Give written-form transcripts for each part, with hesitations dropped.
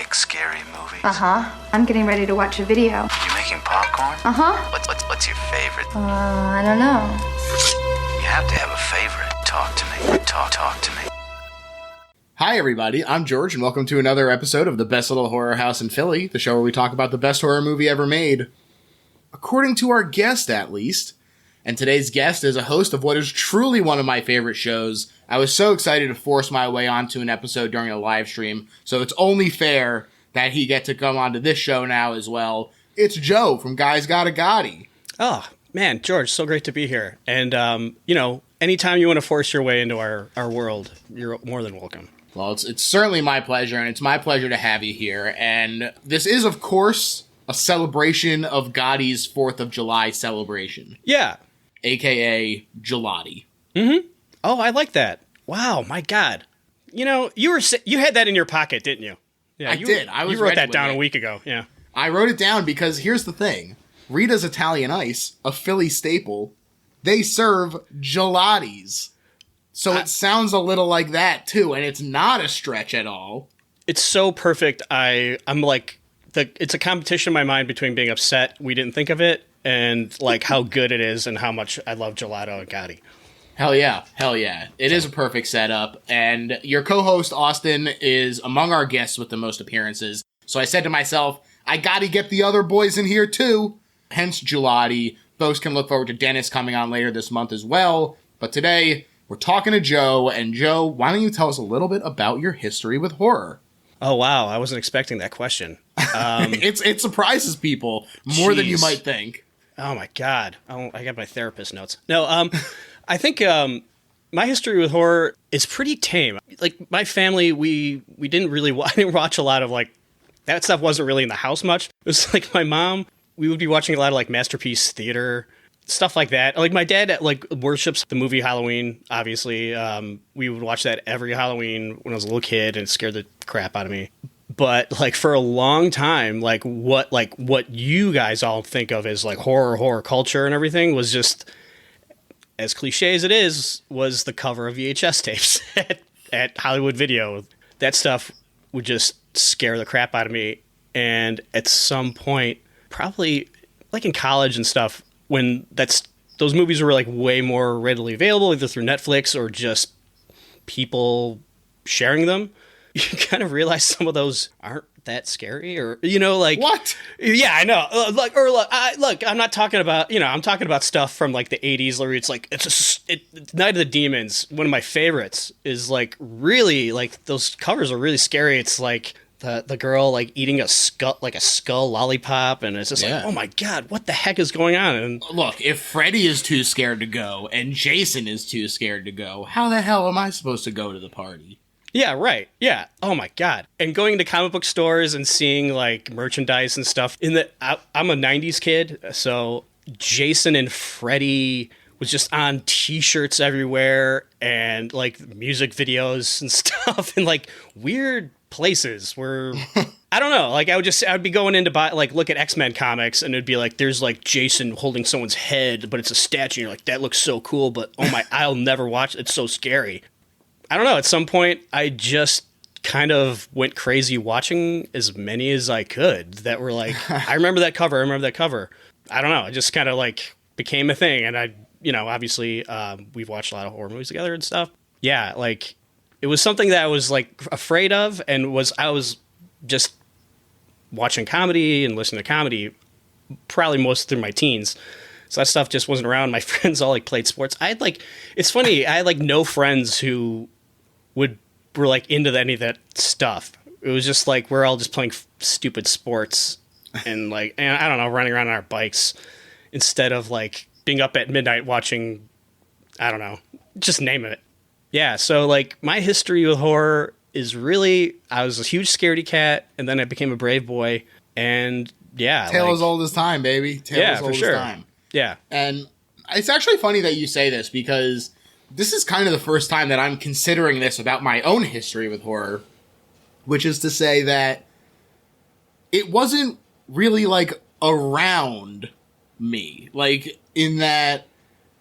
like scary movies? Uh-huh. I'm getting ready to watch a video. You making popcorn? Uh-huh. What's your favorite? I don't know. You have to have a favorite. Talk to me. Talk to me. Hi, everybody. I'm George, and welcome to another episode of the Best Little Horror House in Philly, the show where we talk about the best horror movie ever made. According to our guest, at least. And today's guest is a host of what is truly one of my favorite shows. I was so excited to force my way onto an episode during a live stream, so it's only fair that he get to come onto this show now as well. It's Joe from Guys Gotta Gotti. Oh, man, George, so great to be here. And, anytime you want to force your way into our world, you're more than welcome. Well, it's certainly my pleasure, and it's my pleasure to have you here. And this is, of course, a celebration of Gotti's 4th of July celebration. Yeah. A.K.A. Gelati. Mm-hmm. Oh, I like that. Wow, my God. You know, you had that in your pocket, didn't you? Yeah, I did. You wrote that down a week ago, yeah. I wrote it down because here's the thing. Rita's Italian Ice, a Philly staple, they serve gelatis. So it sounds a little like that, too, and it's not a stretch at all. It's so perfect. I'm like, it's a competition in my mind between being upset we didn't think of it and like how good it is and how much I love gelato and Gotti. Hell yeah. It is a perfect setup, and your co-host, Austin, is among our guests with the most appearances. So I said to myself, I gotta get the other boys in here, too. Hence Gelati. Folks can look forward to Dennis coming on later this month as well. But today, we're talking to Joe, and Joe, why don't you tell us a little bit about your history with horror? Oh, wow. I wasn't expecting that question. It surprises people more than you might think. Oh, my God. I got my therapist notes. No, I think my history with horror is pretty tame. Like, my family, we didn't really I didn't watch a lot of, like, that stuff wasn't really in the house much. It was like my mom, we would be watching a lot of, like, Masterpiece Theater, stuff like that. Like, my dad, like, worships the movie Halloween, obviously. We would watch that every Halloween when I was a little kid, and it scared the crap out of me. But, like, for a long time, what you guys all think of as, like, horror culture and everything was just, as cliche as it is, was the cover of VHS tapes at Hollywood Video. That stuff would just scare the crap out of me. And at some point, probably, like, in college and stuff, when those movies were, like, way more readily available, either through Netflix or just people sharing them, you kind of realize some of those aren't that scary, or, like... What? Yeah, I know. Look, I'm not talking about, I'm talking about stuff from, like, the 80s where it's, like, Night of the Demons, one of my favorites, is, like, really, like, those covers are really scary. It's, like, the girl, like, eating a skull lollipop, and it's just like, oh, my God, what the heck is going on? And look, if Freddy is too scared to go, and Jason is too scared to go, how the hell am I supposed to go to the party? Yeah, right. Yeah. Oh my God. And going into comic book stores and seeing like merchandise and stuff. I'm a 90s kid, so Jason and Freddy was just on t-shirts everywhere and like music videos and stuff in like weird places where I don't know, like I'd be going in to buy, like, look at X-Men comics, and it'd be like there's like Jason holding someone's head, but it's a statue, and you're like, that looks so cool, but oh my, I'll never watch it. It's so scary. I don't know. At some point, I just kind of went crazy watching as many as I could that were like, I remember that cover. I don't know. It just kind of like became a thing. And I, obviously we've watched a lot of horror movies together and stuff. Yeah. Like it was something that I was like afraid of, and I was just watching comedy and listening to comedy probably most through my teens. So that stuff just wasn't around. My friends all like played sports. It's funny. I had like no friends who were like into any of that stuff. It was just like we're all just playing stupid sports and like, and I don't know, running around on our bikes instead of like being up at midnight watching, I don't know, just name it. Yeah. So like my history with horror is really, I was a huge scaredy cat, and then I became a brave boy, and yeah. Tale as old as time, baby. Tale as old as time. Yeah. And it's actually funny that you say this, because this is kind of the first time that I'm considering this about my own history with horror, which is to say that it wasn't really, like, around me. Like, in that,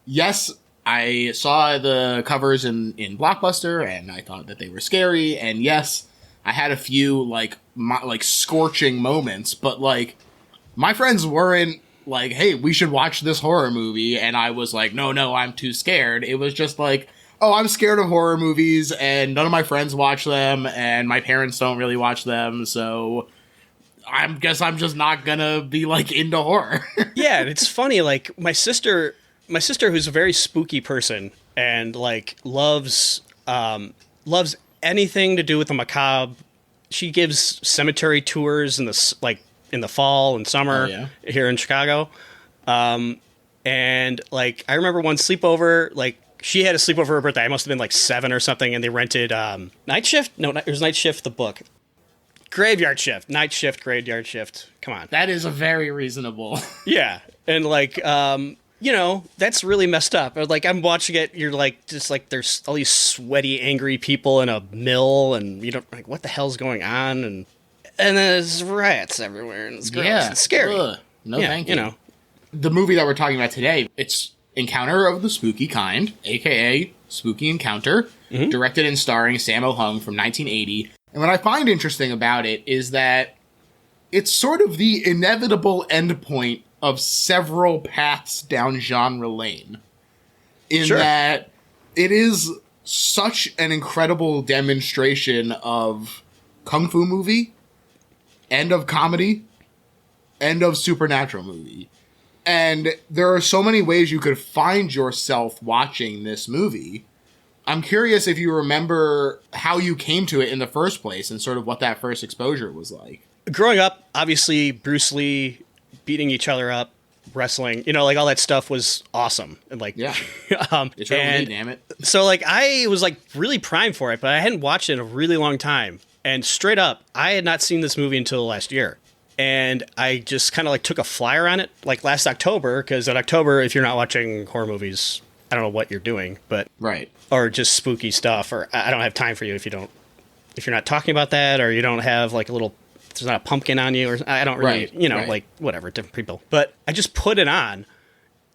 yes, I saw the covers in Blockbuster, and I thought that they were scary, and yes, I had a few like scorching moments, but like my friends weren't like, hey, we should watch this horror movie, and I was like, no, I'm too scared. It was just like, oh, I'm scared of horror movies, and none of my friends watch them, and my parents don't really watch them, so I guess I'm just not gonna be like into horror. Yeah, and it's funny, like my sister who's a very spooky person and like loves anything to do with the macabre. She gives cemetery tours in the fall and summer here in Chicago. And like I remember one sleepover, like she had a sleepover for her birthday. I must have been like 7 or something, and they rented Night Shift. No, it was Night Shift, the book. Graveyard Shift, Night Shift, Graveyard Shift. Come on, that is a very reasonable. Yeah, and like you know, that's really messed up. Like I'm watching it, you're like just like there's all these sweaty, angry people in a mill, and you don't like what the hell's going on, and then there's rats everywhere, and it's gross. Yeah, it's scary. Ugh. No, yeah, thank you. You know, the movie that we're talking about today, it's Encounter of the Spooky Kind, aka Spooky Encounter, directed and starring Sammo Hung from 1980. And what I find interesting about it is that it's sort of the inevitable endpoint of several paths down genre lane. In that it is such an incredible demonstration of kung fu movie, and of comedy, and of supernatural movie. And there are so many ways you could find yourself watching this movie. I'm curious if you remember how you came to it in the first place and sort of what that first exposure was like. Growing up, obviously, Bruce Lee beating each other up, wrestling, you know, like all that stuff was awesome. And like, yeah, it's really neat, damn it. So like, I was like really primed for it, but I hadn't watched it in a really long time. And straight up, I had not seen this movie until last year. And I just kind of like took a flyer on it like last October, because in October, if you're not watching horror movies, I don't know what you're doing, but right. Or just spooky stuff, or I don't have time for you if you're not talking about that, or you don't have like there's not a pumpkin on you, or I don't really, like whatever, different people. But I just put it on,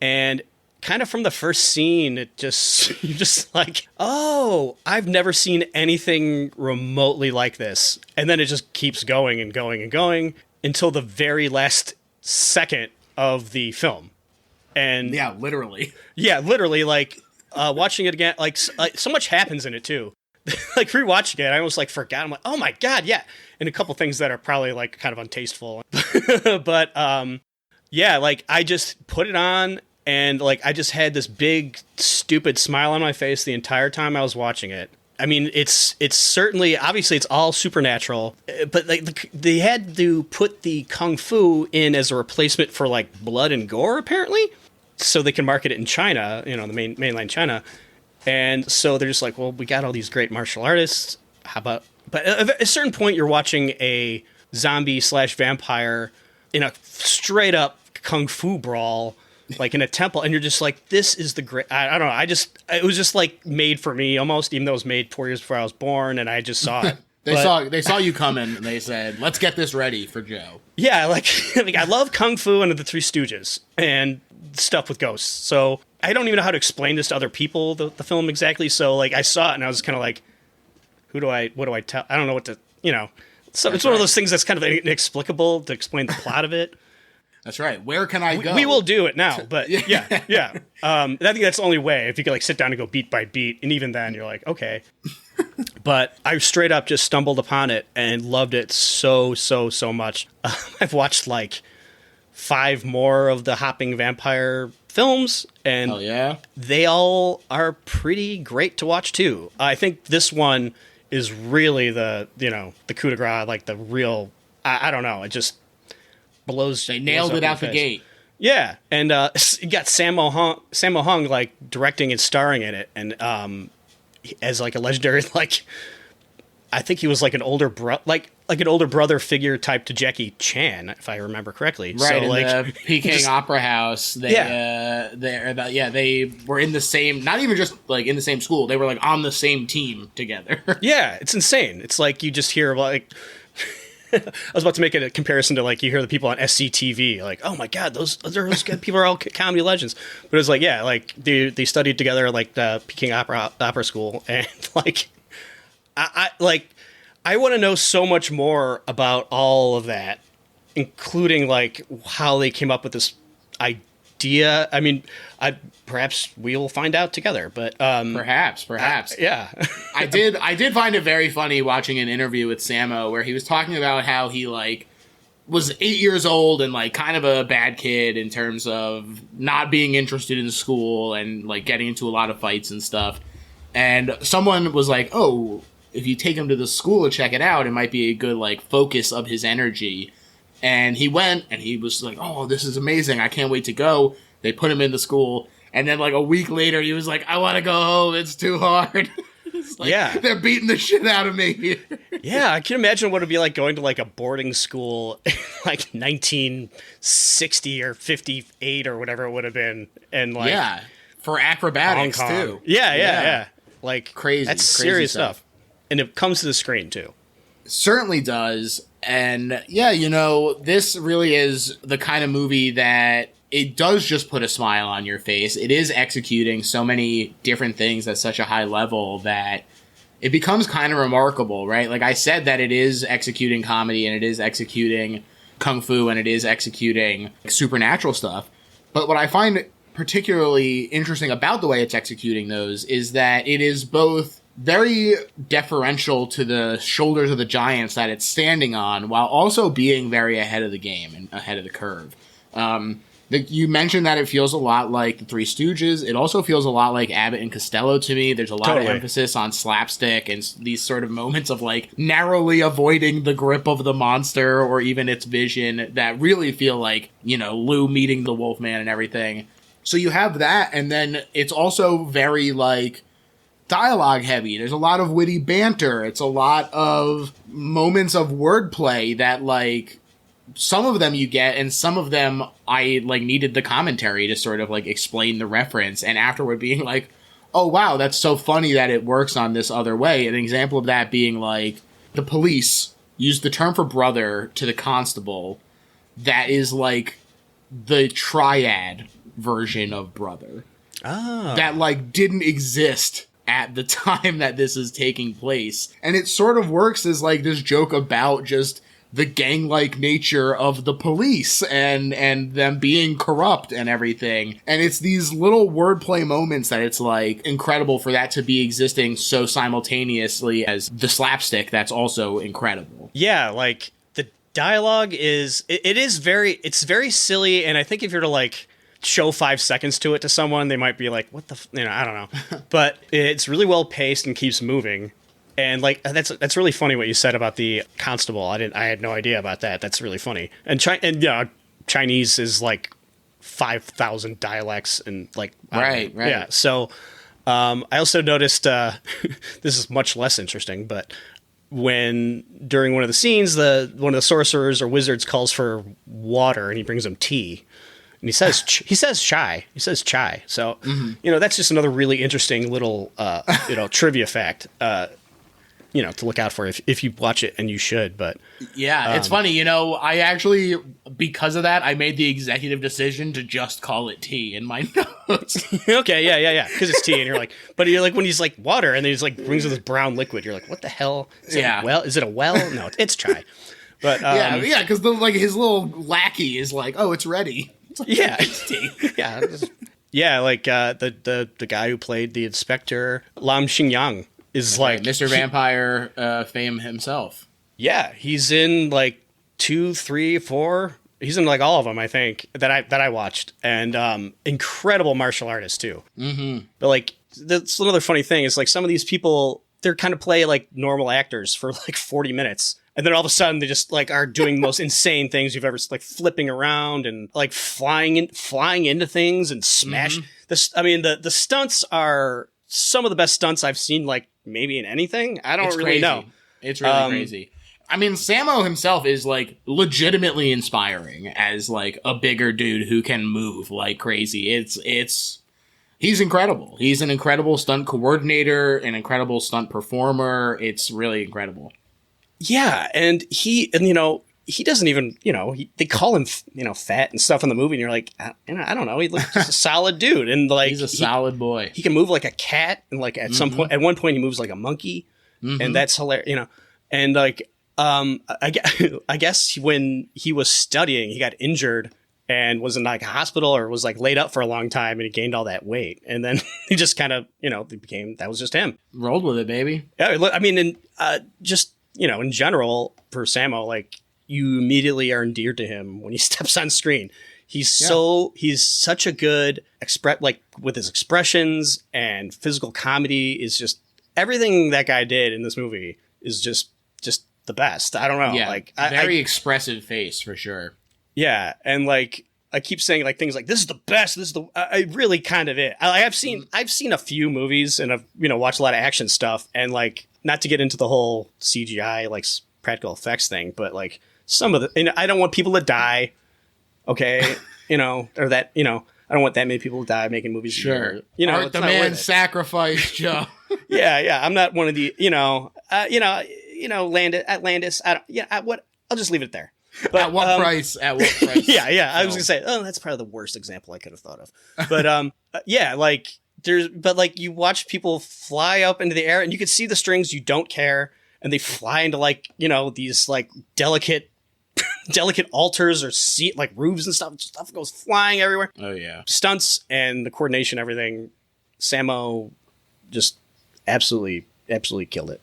and kind of from the first scene, you're just like, oh, I've never seen anything remotely like this. And then it just keeps going and going and going until the very last second of the film. And yeah, literally. Yeah, literally, like watching it again, like so much happens in it too. Like rewatching it, I almost like forgot. I'm like, oh my god, yeah, and a couple things that are probably like kind of untasteful. But yeah, like I just put it on, and like I just had this big stupid smile on my face the entire time I was watching it. I mean, it's certainly, obviously it's all supernatural, but like they had to put the kung fu in as a replacement for like blood and gore, apparently, so they can market it in China, you know, the mainland China. And so they're just like, well, we got all these great martial artists. How about, but at a certain point you're watching a zombie/vampire in a straight up kung fu brawl, like in a temple, and you're just like, this is the great, I don't know, it was just like made for me almost, even though it was made 4 years before I was born, and I just saw it. They saw you coming, and they said, let's get this ready for Joe. Yeah, like I love kung fu and the Three Stooges and stuff with ghosts, so I don't even know how to explain this to other people, the film exactly, so like I saw it and I was kind of like, what do I tell, I don't know what to, you know, so it's one of those things that's kind of inexplicable to explain the plot of it. That's right. Where can I go? We will do it now, but yeah. I think that's the only way, if you could like sit down and go beat by beat, and even then you're like, okay. But I straight up just stumbled upon it and loved it so much. I've watched like 5 more of the Hopping Vampire films, and they all are pretty great to watch too. I think this one is really the coup de grace, like the real, I don't know, it just blows. They nailed it out the gate. Yeah, and you got Sammo Hung like directing and starring in it, and as like a legendary, like I think he was like an older an older brother figure type to Jackie Chan, if I remember correctly. Right, so, in like, the Peking Opera House, they were in the same, not even just like in the same school, they were like on the same team together. Yeah, it's insane. It's like you just hear like. I was about to make a comparison to like you hear the people on SCTV, like, oh my god, those good people are all comedy legends. But it was like, yeah, like they studied together like the Peking Opera School, and like I I want to know so much more about all of that, including like how they came up with this idea. I mean, perhaps we'll find out together, but perhaps. Yeah. I did find it very funny watching an interview with Sammo where he was talking about how he like was 8 years old and like kind of a bad kid in terms of not being interested in school and like getting into a lot of fights and stuff. And someone was like, "Oh, if you take him to the school to check it out, it might be a good like focus of his energy." And he went and he was like, "Oh, this is amazing. I can't wait to go." They put him in the school. And then like a week later, he was like, "I want to go home. It's too hard." It's like, yeah. They're beating the shit out of me. Yeah, I can imagine what it'd be like going to like a boarding school in like 1960 or 58 or whatever it would have been. And like, yeah, for acrobatics too. Yeah. Like crazy. That's crazy serious stuff. And it comes to the screen too. Certainly does. And yeah, you know, this really is the kind of movie that it does just put a smile on your face. It is executing so many different things at such a high level that it becomes kind of remarkable, right? Like I said that it is executing comedy and it is executing kung fu and it is executing supernatural stuff. But what I find particularly interesting about the way it's executing those is that it is both very deferential to the shoulders of the giants that it's standing on while also being very ahead of the game and ahead of the curve. You mentioned that it feels a lot like the Three Stooges. It also feels a lot like Abbott and Costello to me. There's a lot of emphasis on slapstick and these sort of moments of like narrowly avoiding the grip of the monster or even its vision that really feel like, you know, Lou meeting the Wolfman and everything. So you have that, and then it's also very like dialogue heavy. There's a lot of witty banter. It's a lot of moments of wordplay that like some of them you get, and some of them I like needed the commentary to sort of like explain the reference, and afterward being like, "Oh wow, that's so funny that it works on this other way." An example of that being like the police used the term for brother to the constable that is like the triad version of brother. Oh. That like didn't exist at the time that this is taking place. And it sort of works as like this joke about just the gang-like nature of the police and them being corrupt and everything. And it's these little wordplay moments that it's like incredible for that to be existing so simultaneously as the slapstick that's also incredible. Yeah, like the dialogue is it's very silly, and I think if you're to like show 5 seconds to it to someone, they might be like, what the I don't know. But it's really well paced and keeps moving. And like that's really funny what you said about the constable. I had no idea about that. That's really funny. And Chinese is like 5,000 dialects and like right. Yeah. So I also noticed this is much less interesting, but when during one of the scenes, one of the sorcerers or wizards calls for water and he brings them tea. And he says chai. He says chai. So that's just another really interesting little trivia fact. To look out for if you watch it, and you should. But yeah, it's funny. I actually, because of that, I made the executive decision to just call it tea in my notes. Okay, yeah, because it's tea, and you're like, but you're like when he's like water, and then he's like brings this brown liquid. You're like, what the hell? Is it a well? No, it's chai. But yeah, because his little lackey is like, oh, it's ready. It's like, yeah, it's tea. Yeah, like the guy who played the inspector, Lam Xingyang. Is like Mr. Vampire fame himself. Yeah, he's in like 2, 3, 4. He's in like all of them, I think, that I watched, and incredible martial artist too. Mm-hmm. But like that's another funny thing is like some of these people, they're kind of play like normal actors for like 40 minutes. And then all of a sudden they just like are doing the most insane things you've ever like flipping around and like flying into things and smash. Mm-hmm. I mean the stunts are some of the best stunts I've seen, like maybe in anything. I don't really know. It's really crazy. I mean, Sammo himself is like legitimately inspiring as like a bigger dude who can move like crazy. He's incredible. He's an incredible stunt coordinator, an incredible stunt performer. It's really incredible. Yeah, and he doesn't even, they call him, fat and stuff in the movie, and you're like, I don't know, he looks just a solid dude, and like he's a solid boy. He can move like a cat, and like at one point he moves like a monkey, and that's hilarious, And like, I guess when he was studying, he got injured and was in like a hospital or was like laid up for a long time, and he gained all that weight. And then he just kind of, that was just him. Rolled with it, baby. Yeah, I mean, just, in general for Sammo, like you immediately are endeared to him when he steps on screen. He's such a good with his expressions, and physical comedy is just everything that guy did in this movie is just the best. I don't know. Yeah, like very expressive face for sure. Yeah, and like I keep saying like things like this is the best. This is the I really kind of it. I've seen a few movies and I've watched a lot of action stuff, and like not to get into the whole CGI like practical effects thing, but like some of the, and I don't want people to die. Okay, or that I don't want that many people to die making movies. Sure, either. Art the man sacrificed, Joe. yeah. I'm not one of the Atlantis. I'll just leave it there. But, At what price? At what price? Yeah. I was gonna say, that's probably the worst example I could have thought of. But yeah, like you watch people fly up into the air, and you can see the strings. You don't care, and they fly into like these like delicate altars or like roofs and stuff. Stuff goes flying everywhere. Oh yeah, stunts and the coordination, everything. Sammo just absolutely killed it.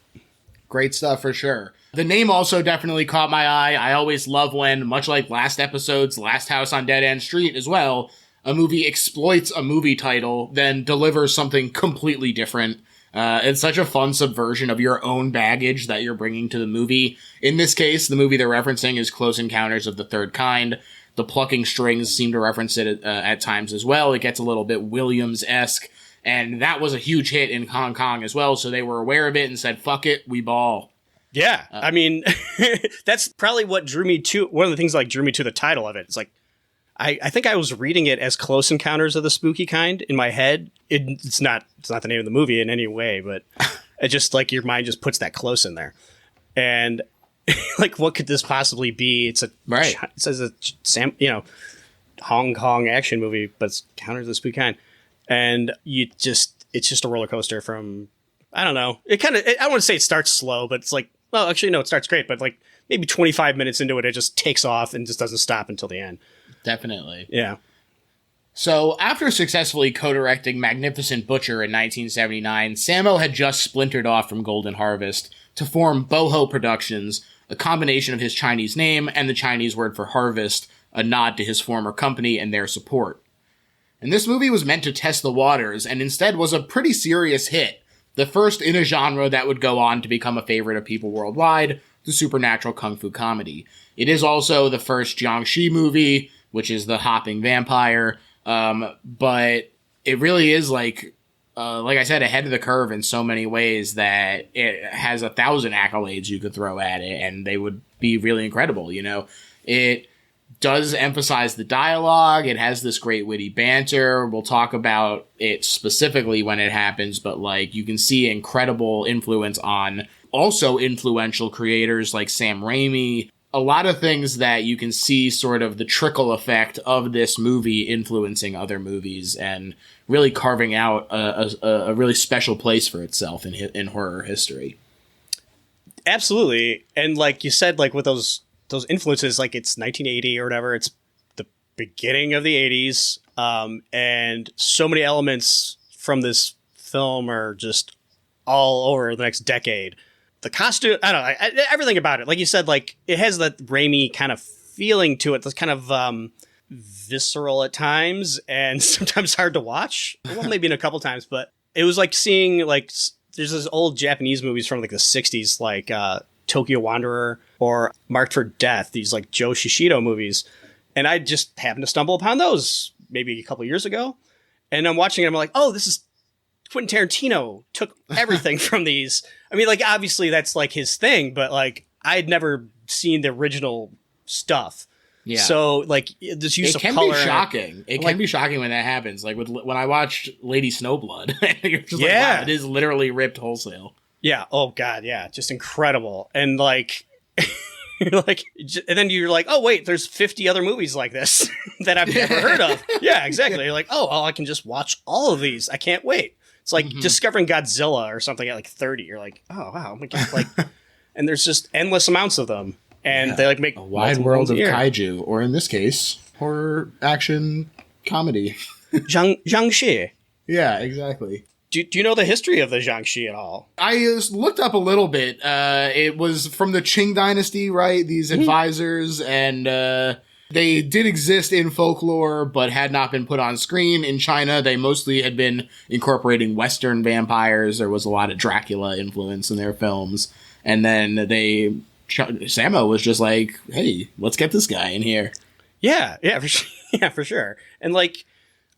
Great stuff for sure. The name also definitely caught my eye. I always love when, much like last episode's Last House on Dead End Street as well, a movie exploits a movie title, then delivers something completely different. It's such a fun subversion of your own baggage that you're bringing to the movie. In this case, the movie they're referencing is Close Encounters of the Third Kind. The plucking strings seem to reference it at times as well. It gets a little bit Williams-esque, and that was a huge hit in Hong Kong as well, so they were aware of it and said, fuck it, we ball. Yeah, I mean, that's probably what drew me to, one of the things like drew me to the title of it. It's like, I think I was reading it as Close Encounters of the Spooky Kind in my head. It's not the name of the movie in any way, but it just like your mind just puts that close in there. And like, what could this possibly be? It says Hong Kong action movie, but it's Encounters of the Spooky Kind. And it's just a roller coaster from, I don't know. I want to say it starts slow, but it's like, well, actually, no, it starts great, but like maybe 25 minutes into it, it just takes off and just doesn't stop until the end. Definitely. Yeah. So, after successfully co-directing Magnificent Butcher in 1979, Sammo had just splintered off from Golden Harvest to form Boho Productions, a combination of his Chinese name and the Chinese word for harvest, a nod to his former company and their support. And this movie was meant to test the waters, and instead was a pretty serious hit. The first in a genre that would go on to become a favorite of people worldwide, the supernatural kung fu comedy. It is also the first Jiangxi movie, which is the hopping vampire, but it really is like I said, ahead of the curve in so many ways that it has 1,000 accolades you could throw at it, and they would be really incredible, It does emphasize the dialogue. It has this great witty banter. We'll talk about it specifically when it happens, but like you can see incredible influence on also influential creators like Sam Raimi. A lot of things that you can see sort of the trickle effect of this movie influencing other movies and really carving out a really special place for itself in horror history. Absolutely. And like you said, like with those influences, like it's 1980 or whatever, it's the beginning of the 80s, and so many elements from this film are just all over the next decade. The costume, I don't know, everything about it, like you said, like it has that Raimi kind of feeling to it that's kind of visceral at times and sometimes hard to watch. Well, maybe in a couple times, but it was like seeing like there's those old Japanese movies from like the 60s, like Tokyo Wanderer or Marked for Death, these like Joe Shishido movies. And I just happened to stumble upon those maybe a couple years ago. And I'm watching it, I'm like, oh, this is Quentin Tarantino took everything from these. I mean, like, obviously that's like his thing, but like I'd never seen the original stuff. Yeah. So like this use of color. It can be shocking. It can be shocking when that happens. Like when I watched Lady Snowblood, you're just like, wow, it is literally ripped wholesale. Yeah. Oh God. Yeah. Just incredible. And like, like, and then you're like, oh wait, there's 50 other movies like this that I've never heard of. Yeah, exactly. You're like, oh, well, I can just watch all of these. I can't wait. It's like discovering Godzilla or something at like 30. You're like, oh wow, my God, like and there's just endless amounts of them, and they like make a wide world of kaiju, or in this case, horror action comedy. Jiangxi. Yeah, exactly. Do you know the history of the Jiangxi at all? I looked up a little bit. It was from the Qing dynasty, right? These advisors, and they did exist in folklore, but had not been put on screen. In China, they mostly had been incorporating Western vampires. There was a lot of Dracula influence in their films. And then Sammo was just like, hey, let's get this guy in here. Yeah, for sure. And like,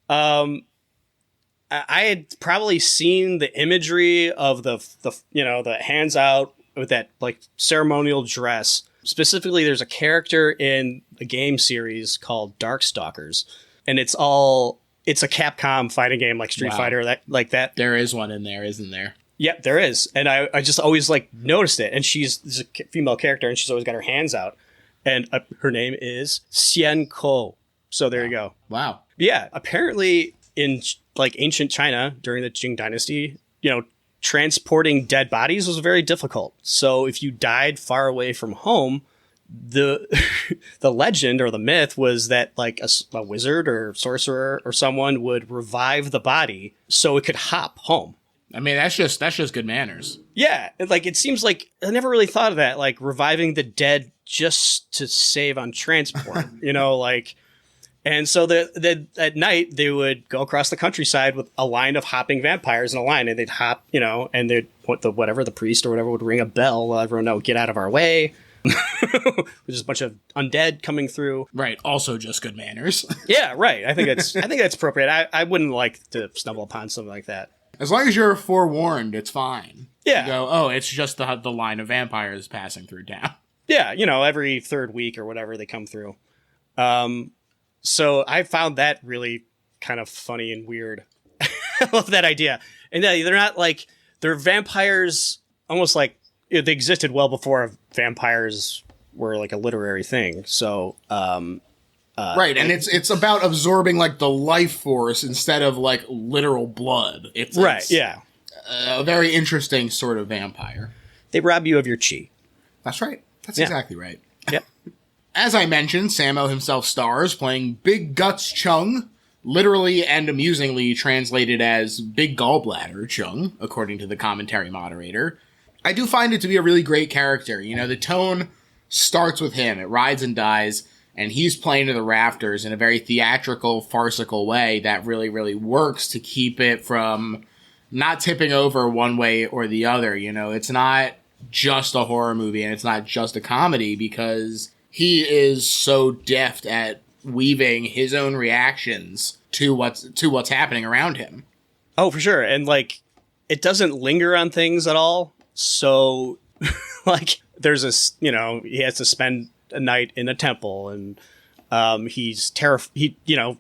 I had probably seen the imagery of the hands out with that like ceremonial dress. Specifically, there's a character in a game series called Darkstalkers, and it's a Capcom fighting game like Street Fighter, that. There is one in there, isn't there? Yep, there is. And I just always like noticed it. And she's a female character, and she's always got her hands out. And her name is Xian Ko. So there you go. Wow. Yeah, apparently in like ancient China during the Qing dynasty, transporting dead bodies was very difficult. So if you died far away from home, the legend or the myth was that like a wizard or sorcerer or someone would revive the body so it could hop home. I mean, that's just good manners. Yeah, like it seems like I never really thought of that, like reviving the dead just to save on transport, like. And so at night they would go across the countryside with a line of hopping vampires in a line, and they'd hop, and they'd the priest or whatever would ring a bell, let everyone know, get out of our way. With just a bunch of undead coming through. Right. Also just good manners. Yeah, right. I think that's appropriate. I wouldn't like to stumble upon something like that. As long as you're forewarned, it's fine. Yeah. You go, oh, it's just the line of vampires passing through town. Yeah, every third week or whatever they come through. So I found that really kind of funny and weird. I love that idea. And they're not like, they're vampires almost like they existed well before vampires were like a literary thing. So, right. And it's about absorbing like the life force instead of like literal blood. It's yeah. A very interesting sort of vampire. They rob you of your chi. That's right. That's exactly right. Yep. As I mentioned, Sammo himself stars, playing Big Guts Chung, literally and amusingly translated as Big Gallbladder Chung, according to the commentary moderator. I do find it to be a really great character. The tone starts with him, it rides and dies, and he's playing to the rafters in a very theatrical, farcical way that really, really works to keep it from not tipping over one way or the other. It's not just a horror movie and it's not just a comedy, because he is so deft at weaving his own reactions to what's happening around him. Oh, for sure. And like, it doesn't linger on things at all. So like there's he has to spend a night in a temple, and he's terrified.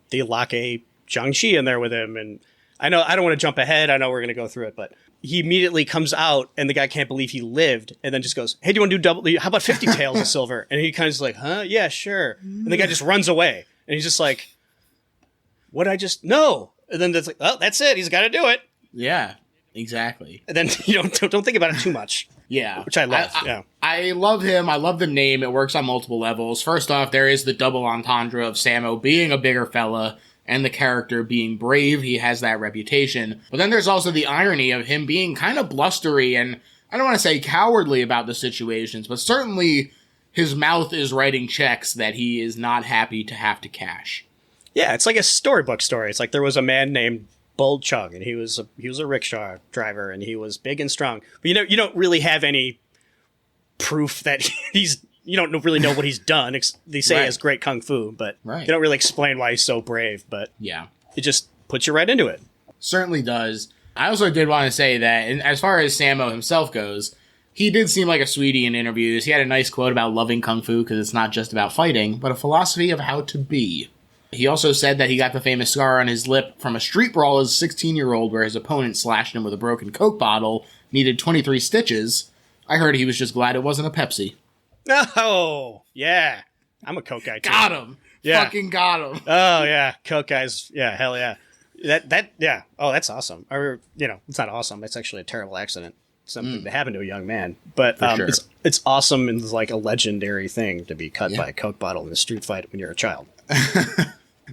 They lock a Jiangxi in there with him. And I know I don't want to jump ahead. I know we're going to go through it, but he immediately comes out, and the guy can't believe he lived, and then just goes, hey, do you want to do double? How about 50 taels of silver? And he kind of is like, huh? Yeah, sure. And the guy just runs away, and he's just like, what I just, no. And then it's like, oh, that's it. He's got to do it. Yeah, exactly. And then don't think about it too much. Yeah. Which I love. I love him. I love the name. It works on multiple levels. First off, there is the double entendre of Sammo being a bigger fella and the character being brave. He has that reputation. But then there's also the irony of him being kind of blustery and, I don't want to say cowardly about the situations, but certainly his mouth is writing checks that he is not happy to have to cash. Yeah, it's like a storybook story. It's like there was a man named Bold Chung, and he was a rickshaw driver, and he was big and strong. But you don't really have any proof that you don't really know what he's done. They say he has great kung fu, but they don't really explain why he's so brave. But yeah, it just puts you right into it. Certainly does. I also did want to say that, and as far as Sammo himself goes, he did seem like a sweetie in interviews. He had a nice quote about loving kung fu because it's not just about fighting, but a philosophy of how to be. He also said that he got the famous scar on his lip from a street brawl as a 16-year-old where his opponent slashed him with a broken Coke bottle, needed 23 stitches. I heard he was just glad it wasn't a Pepsi. Oh, yeah. I'm a Coke guy, too. Got him. Yeah. Fucking got him. Oh, yeah. Coke guys. Yeah, hell yeah. Yeah. Oh, that's awesome. Or, it's not awesome. It's actually a terrible accident. something to happen to a young man. But sure. it's awesome and it's like a legendary thing to be cut by a Coke bottle in a street fight when you're a child.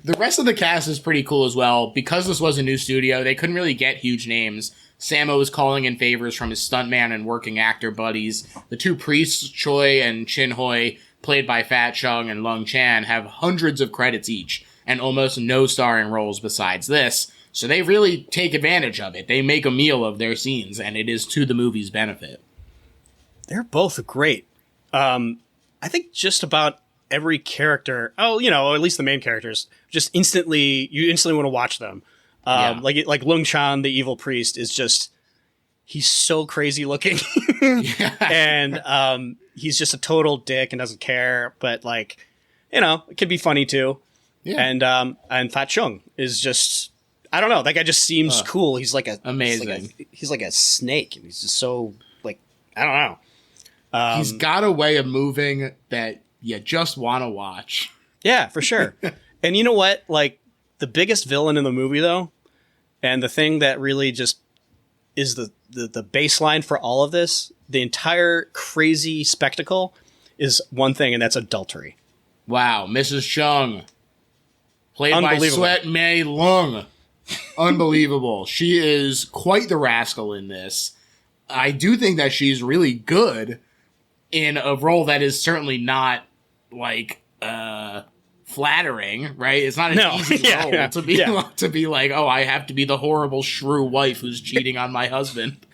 The rest of the cast is pretty cool as well. Because this was a new studio, they couldn't really get huge names. Sammo was calling in favors from his stuntman and working actor buddies. The two priests, Choi and Chin Hoi, played by Fat Chung and Lung Chan, have hundreds of credits each, and almost no starring roles besides this. So they really take advantage of it. They make a meal of their scenes, and it is to the movie's benefit. They're both great. I think just about every character, or at least the main characters, you instantly want to watch them. Like Lung Chan, the evil priest, is just, he's so crazy looking. And he's just a total dick and doesn't care, but it can be funny too. Yeah. And Fat Chung is just, I don't know, that guy just seems cool. He's like amazing. He's like a snake, and he's just so I don't know. He's got a way of moving that you just want to watch. Yeah, for sure. And you know what? The biggest villain in the movie, though, and the thing that really just is the baseline for all of this, the entire crazy spectacle, is one thing, and that's adultery. Wow, Mrs. Chung, played by Sweat Mei Lung. Unbelievable. She is quite the rascal in this. I do think that she's really good in a role that is certainly not flattering, right? It's not an easy role to be like, oh, I have to be the horrible shrew wife who's cheating on my husband.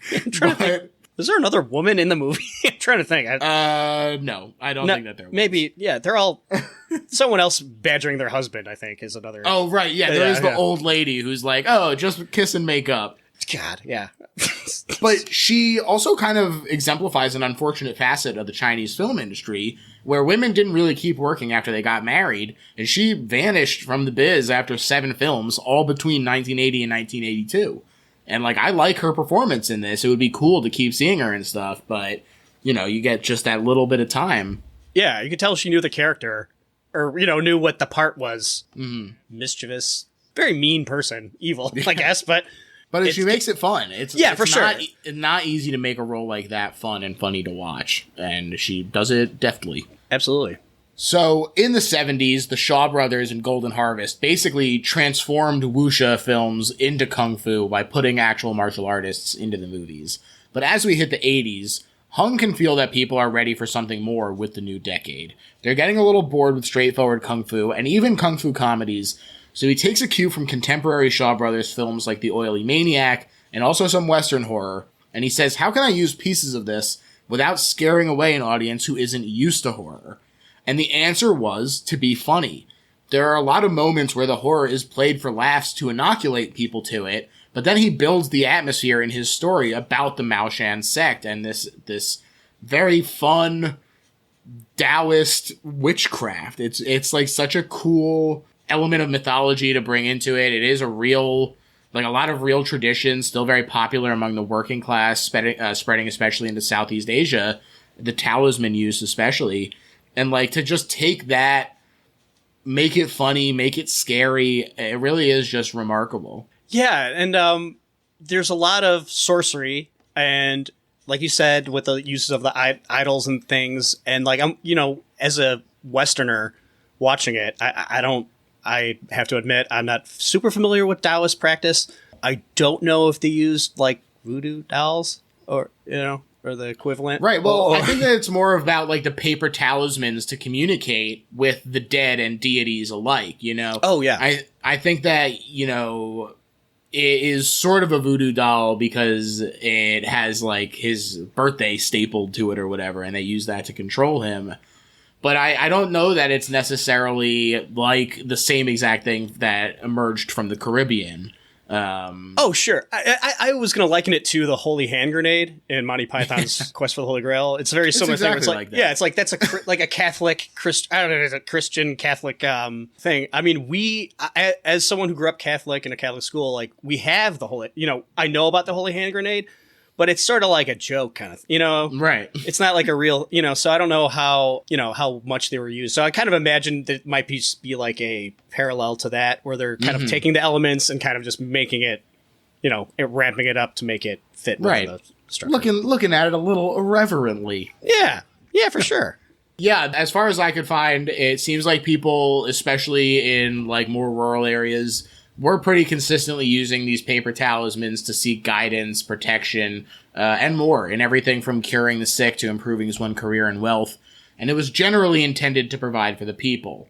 Is there another woman in the movie? I'm trying to think. No, I don't think that there was. Maybe, they're all someone else badgering their husband, I think, is another. Oh, right, there is the old lady who's like, oh, just kiss and make up. God, yeah. But she also kind of exemplifies an unfortunate facet of the Chinese film industry where women didn't really keep working after they got married, and she vanished from the biz after 7 films, all between 1980 and 1982. And, I like her performance in this. It would be cool to keep seeing her and stuff, but, you get just that little bit of time. Yeah, you could tell she knew the character, or, knew what the part was. Mischievous, very mean person, evil, I guess, but she makes it fun. It's for sure. It's not easy to make a role like that fun and funny to watch, and she does it deftly. Absolutely. So, in the 70s, the Shaw Brothers and Golden Harvest basically transformed wuxia films into kung fu by putting actual martial artists into the movies. But as we hit the 80s, Hung can feel that people are ready for something more with the new decade. They're getting a little bored with straightforward kung fu, and even kung fu comedies, so he takes a cue from contemporary Shaw Brothers films like The Oily Maniac, and also some Western horror, and he says, how can I use pieces of this without scaring away an audience who isn't used to horror? And the answer was to be funny. There are a lot of moments where the horror is played for laughs to inoculate people to it, but then he builds the atmosphere in his story about the Maoshan sect and this very fun Taoist witchcraft. It's such a cool element of mythology to bring into it. It is a real, a lot of real traditions, still very popular among the working class, spreading especially into Southeast Asia, the talisman use especially. And, to just take that, make it funny, make it scary, it really is just remarkable. Yeah, and there's a lot of sorcery, and like you said, with the uses of the idols and things, and, I'm, as a Westerner watching it, I have to admit, I'm not super familiar with Taoist practice. I don't know if they used, voodoo dolls, or, or the equivalent. Right, well, I think that it's more about, the paper talismans to communicate with the dead and deities alike, Oh, yeah. I think that, it is sort of a voodoo doll because it has, his birthday stapled to it or whatever, and they use that to control him. But I don't know that it's necessarily, the same exact thing that emerged from the Caribbean. Oh, sure. I was going to liken it to the Holy Hand Grenade in Monty Python's Quest for the Holy Grail. It's a very similar thing. It's like that. Yeah, it's that's a Catholic, I don't know, it's a Christian Catholic thing. I mean, as someone who grew up Catholic in a Catholic school, we have the Holy, I know about the Holy Hand Grenade, but it's sort of like a joke kind of, Right. It's not like a real, so I don't know how much they were used. So I kind of imagined that it might be a parallel to that, where they're kind of taking the elements and kind of just making it, ramping it up to make it fit. Right. structure. Looking at it a little irreverently. Yeah, for sure. Yeah, as far as I could find, it seems like people, especially in like more rural areas, were pretty consistently using these paper talismans to seek guidance, protection, and more in everything from curing the sick to improving one's career and wealth. And it was generally intended to provide for the people.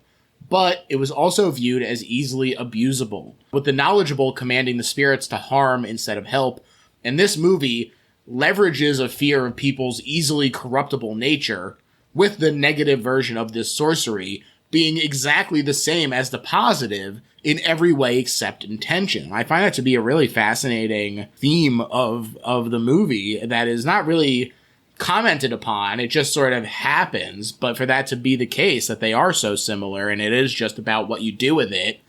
But it was also viewed as easily abusable, with the knowledgeable commanding the spirits to harm instead of help. And this movie leverages a fear of people's easily corruptible nature, with the negative version of this sorcery being exactly the same as the positive in every way except intention. I find that to be a really fascinating theme of the movie that is not really commented upon. It just sort of happens, but for that to be the case, that they are so similar and it is just about what you do with it,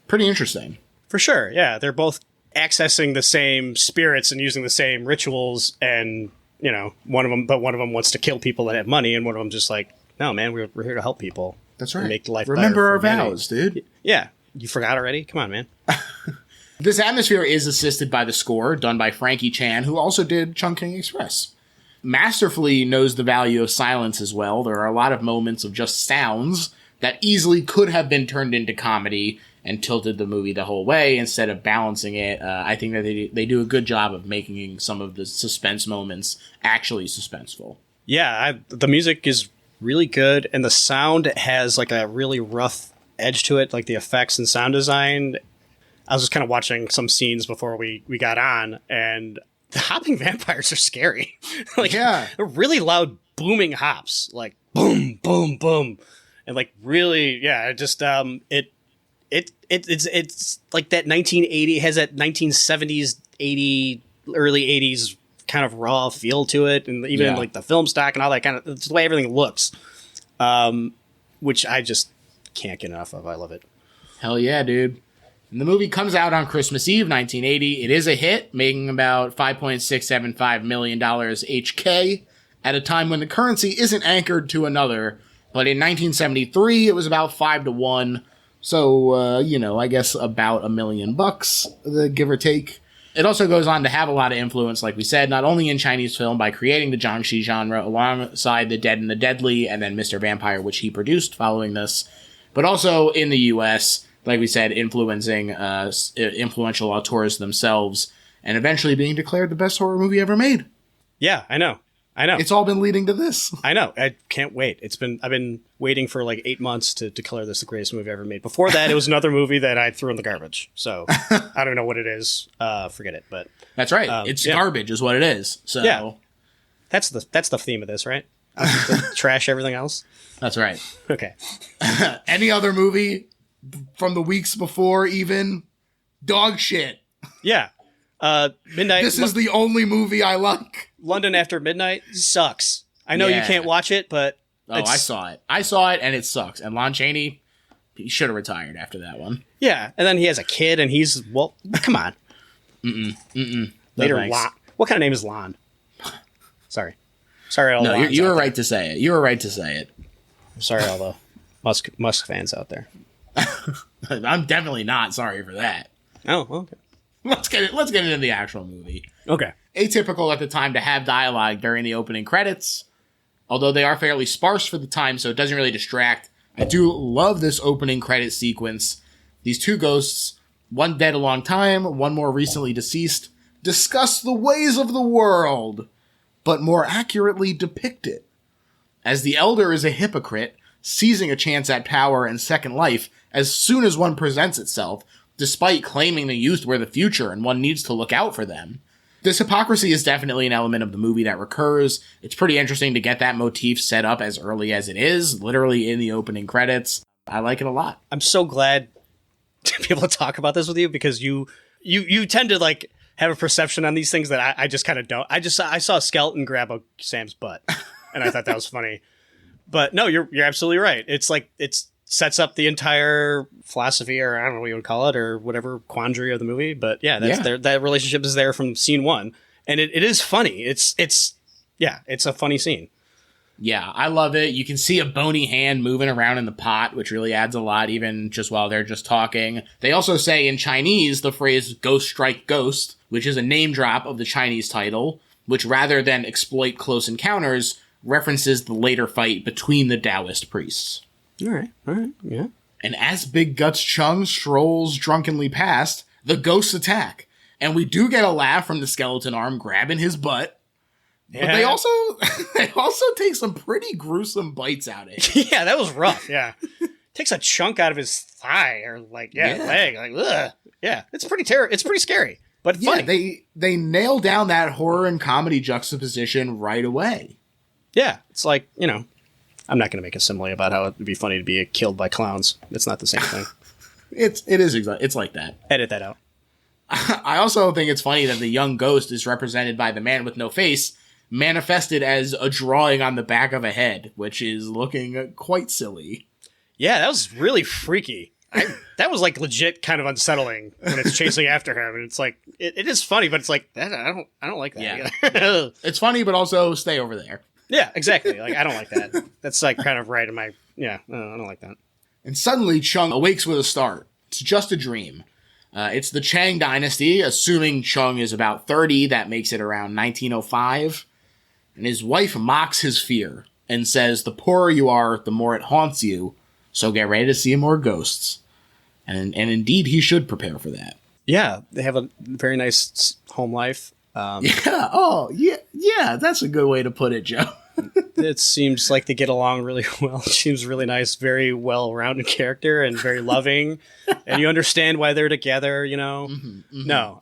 pretty interesting. For sure, yeah. They're both accessing the same spirits and using the same rituals, and one of them wants to kill people that have money, and one of them just like, no, man, we're here to help people. That's right. Make life Remember our better vows, dude. Yeah. You forgot already? Come on, man. This atmosphere is assisted by the score, done by Frankie Chan, who also did Chungking Express. Masterfully knows the value of silence as well. There are a lot of moments of just sounds that easily could have been turned into comedy and tilted the movie the whole way instead of balancing it. I think that they do a good job of making some of the suspense moments actually suspenseful. Yeah, the music is really good, and the sound has like a really rough edge to it, like the effects and sound design. I was just kind of watching some scenes before we got on, and the hopping vampires are scary. Like, yeah, they're really loud, booming hops, like boom, boom, boom, and like really, yeah. Just it's like that 1980 has that 1970s, 80, early 80s kind of raw feel to it, and even in like the film stock and all that kind of, it's the way everything looks, which I just can't get enough of. I love it. Hell yeah, dude. And the movie comes out on Christmas Eve, 1980. It is a hit, making about $5.675 million HK at a time when the currency isn't anchored to another. But in 1973, it was about 5-1. So, I guess about $1 million, give or take. It also goes on to have a lot of influence, like we said, not only in Chinese film by creating the Jiangxi genre alongside The Dead and the Deadly and then Mr. Vampire, which he produced following this, but also in the U.S., like we said, influencing influential auteurs themselves and eventually being declared the best horror movie ever made. Yeah, I know. It's all been leading to this. I know. I can't wait. I've been waiting for like 8 months to declare this the greatest movie ever made. Before that, it was another movie that I threw in the garbage. So I don't know what it is. Forget it. But that's right. It's garbage, is what it is. So yeah, that's the theme of this, right? Trash everything else. That's right. Okay. Any other movie from the weeks before, even dog shit. Yeah. Midnight. This is the only movie I like. London After Midnight sucks. I know you can't watch it, but I saw it. I saw it, and it sucks. And Lon Chaney, he should have retired after that one. Yeah, and then he has a kid, and he's come on. Later, no, Lon. What kind of name is Lon? Sorry, all no, Lons you were out right to say it. You were right to say it. Sorry, all the Musk fans out there. I'm definitely not sorry for that. Oh, okay. Let's get into the actual movie. Okay. Atypical at the time to have dialogue during the opening credits, although they are fairly sparse for the time, so it doesn't really distract. I do love this opening credit sequence. These two ghosts, one dead a long time, one more recently deceased, discuss the ways of the world, but more accurately depict it. As the elder is a hypocrite, seizing a chance at power and second life as soon as one presents itself, despite claiming the youth were the future and one needs to look out for them. This hypocrisy is definitely an element of the movie that recurs. It's pretty interesting to get that motif set up as early as it is, literally in the opening credits. I like it a lot. I'm so glad to be able to talk about this with you, because you tend to like have a perception on these things that I just kind of don't. I saw a skeleton grab Sam's butt, and I thought that was funny. But no, you're absolutely right. It's like sets up the entire philosophy, or I don't know what you would call it, or whatever quandary of the movie. But yeah, that relationship is there from scene one, and it is funny. It's a funny scene. Yeah, I love it. You can see a bony hand moving around in the pot, which really adds a lot, even just while they're just talking. They also say in Chinese the phrase "ghost strike ghost," which is a name drop of the Chinese title. which rather than exploit close encounters, references the later fight between the Taoist priests. All right, yeah. And as Big Guts Chung strolls drunkenly past, the ghosts attack. And we do get a laugh from the skeleton arm grabbing his butt. Yeah. But they also take some pretty gruesome bites out of it. Yeah, that was rough, yeah. Takes a chunk out of his thigh or leg. Like, ugh. Yeah, it's pretty scary, but funny. Yeah, they nail down that horror and comedy juxtaposition right away. Yeah, it's like, I'm not going to make a simile about how it would be funny to be killed by clowns. It's not the same thing. It's like that. Edit that out. I also think it's funny that the young ghost is represented by the man with no face, manifested as a drawing on the back of a head, which is looking quite silly. Yeah, that was really freaky. That was like legit kind of unsettling when it's chasing after him, and it's like it is funny, but it's like I don't like that. Yeah. Either. It's funny, but also stay over there. Yeah, exactly. Like I don't like that. That's like kind of right in my I don't like that. And suddenly Chung awakes with a start. It's just a dream. It's the Chang Dynasty, assuming Chung is about 30. That makes it around 1905. And his wife mocks his fear and says, the poorer you are, the more it haunts you. So get ready to see more ghosts. And indeed, he should prepare for that. Yeah, they have a very nice home life. Yeah, that's a good way to put it, Joe. It seems like they get along really well. She seems really nice, very well-rounded character, and very loving. And you understand why they're together, Mm-hmm. No.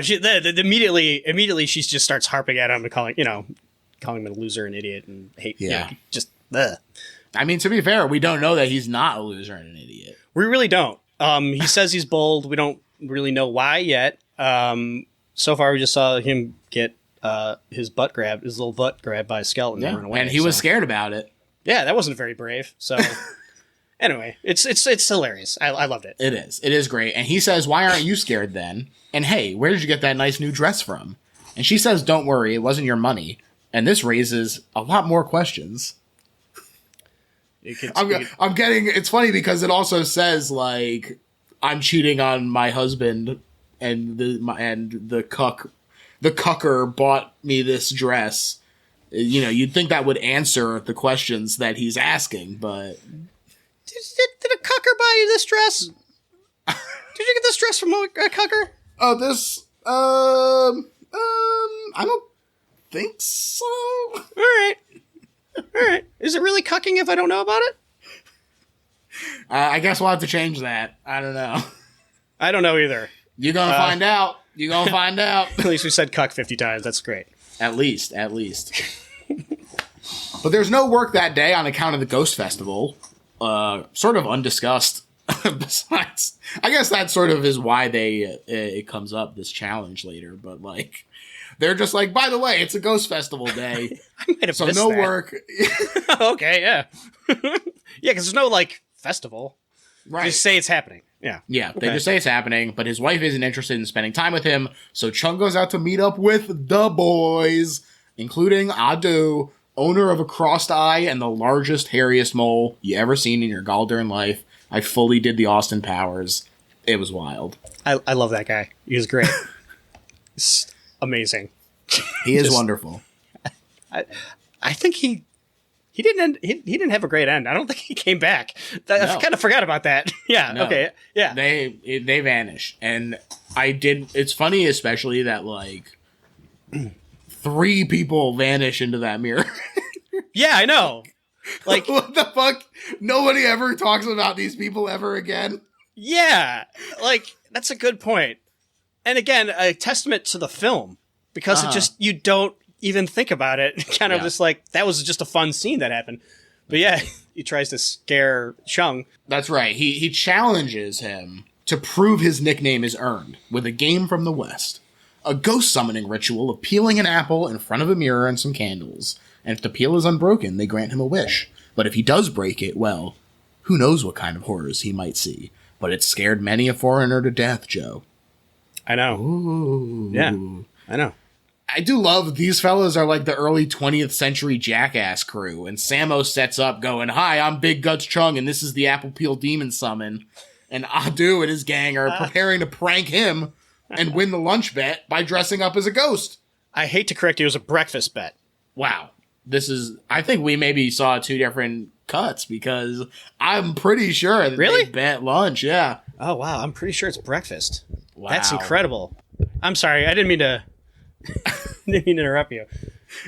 She immediately she just starts harping at him and calling him a loser, an idiot, and hate. Yeah, just. Ugh. I mean, to be fair, we don't know that he's not a loser and an idiot. We really don't. He says he's bold. We don't really know why yet. So far, we just saw him get his little butt grabbed by a skeleton and run away. And he was scared about it. Yeah, that wasn't very brave. So anyway, it's hilarious. I loved it. It is great. And he says, "Why aren't you scared then?" And hey, where did you get that nice new dress from? And she says, "Don't worry, it wasn't your money." And this raises a lot more questions. I'm getting. It's funny because it also says like I'm cheating on my husband, and the cucker bought me this dress. You'd think that would answer the questions that he's asking, but did a cucker buy you this dress? Did you get this dress from a cucker? Oh, this. I don't think so. All right. Is it really cucking if I don't know about it? I guess we'll have to change that. I don't know. I don't know either. You're going to find out. You're going to find out. At least we said cuck 50 times. That's great. At least. But there's no work that day on account of the Ghost Festival. Sort of undiscussed. Besides, I guess that sort of is why it comes up, this challenge later. But like, they're just like, by the way, it's a Ghost Festival day. I might have missed no that. Work. Okay, yeah. Yeah, because there's no like festival. Right. They just say it's happening. Yeah. Yeah, Okay. they just say it's happening, but his wife isn't interested in spending time with him, so Chung goes out to meet up with the boys, including Adu, owner of a crossed eye and the largest, hairiest mole you ever seen in your goddamn life. I fully did the Austin Powers. It was wild. I love that guy. He was great. It's amazing. He is wonderful. I think he didn't have a great end. I don't think he came back. I kind of forgot about that. Yeah. No. Okay. Yeah. They vanish, and it's funny, especially that like 3 people vanish into that mirror. Yeah, I know. Like, what the fuck? Nobody ever talks about these people ever again. yeah, like that's a good point. And again, a testament to the film, because it just, you don't even think about it. Kind of just like, that was just a fun scene that happened. But yeah, he tries to scare Chung. That's right. He challenges him to prove his nickname is earned with a game from the West. A ghost summoning ritual of peeling an apple in front of a mirror and some candles. And if the peel is unbroken, they grant him a wish. But if he does break it, well, who knows what kind of horrors he might see. But it scared many a foreigner to death, Joe. I know. Ooh. Yeah, I know. I do love these fellas are like the early 20th century Jackass crew. And Sammo sets up going, "Hi, I'm Big Guts Chung, and this is the Apple Peel Demon Summon." And Adu and his gang are preparing to prank him and win the lunch bet by dressing up as a ghost. I hate to correct you, it was a breakfast bet. Wow. I think we maybe saw 2 different cuts because I'm pretty sure that Really? they bet lunch. Yeah. Oh, wow. I'm pretty sure it's breakfast. Wow. That's incredible. I'm sorry. I didn't mean to interrupt you.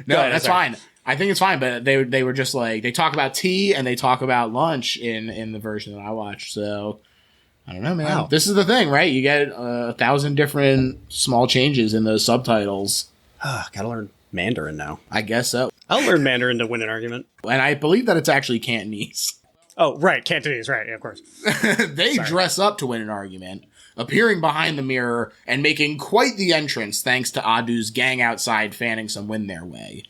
No, ahead, that's sorry. fine. I think it's fine, but they were just like, they talk about tea and they talk about lunch in the version that I watched. So I don't know, man. Wow. This is the thing, right? You get 1,000 different small changes in those subtitles. Gotta learn Mandarin now. I guess so. I'll learn Mandarin to win an argument. And I believe that it's actually Cantonese. Oh, right. Cantonese, right. Yeah, of course. They dress up to win an argument, appearing behind the mirror and making quite the entrance thanks to Adu's gang outside fanning some wind their way.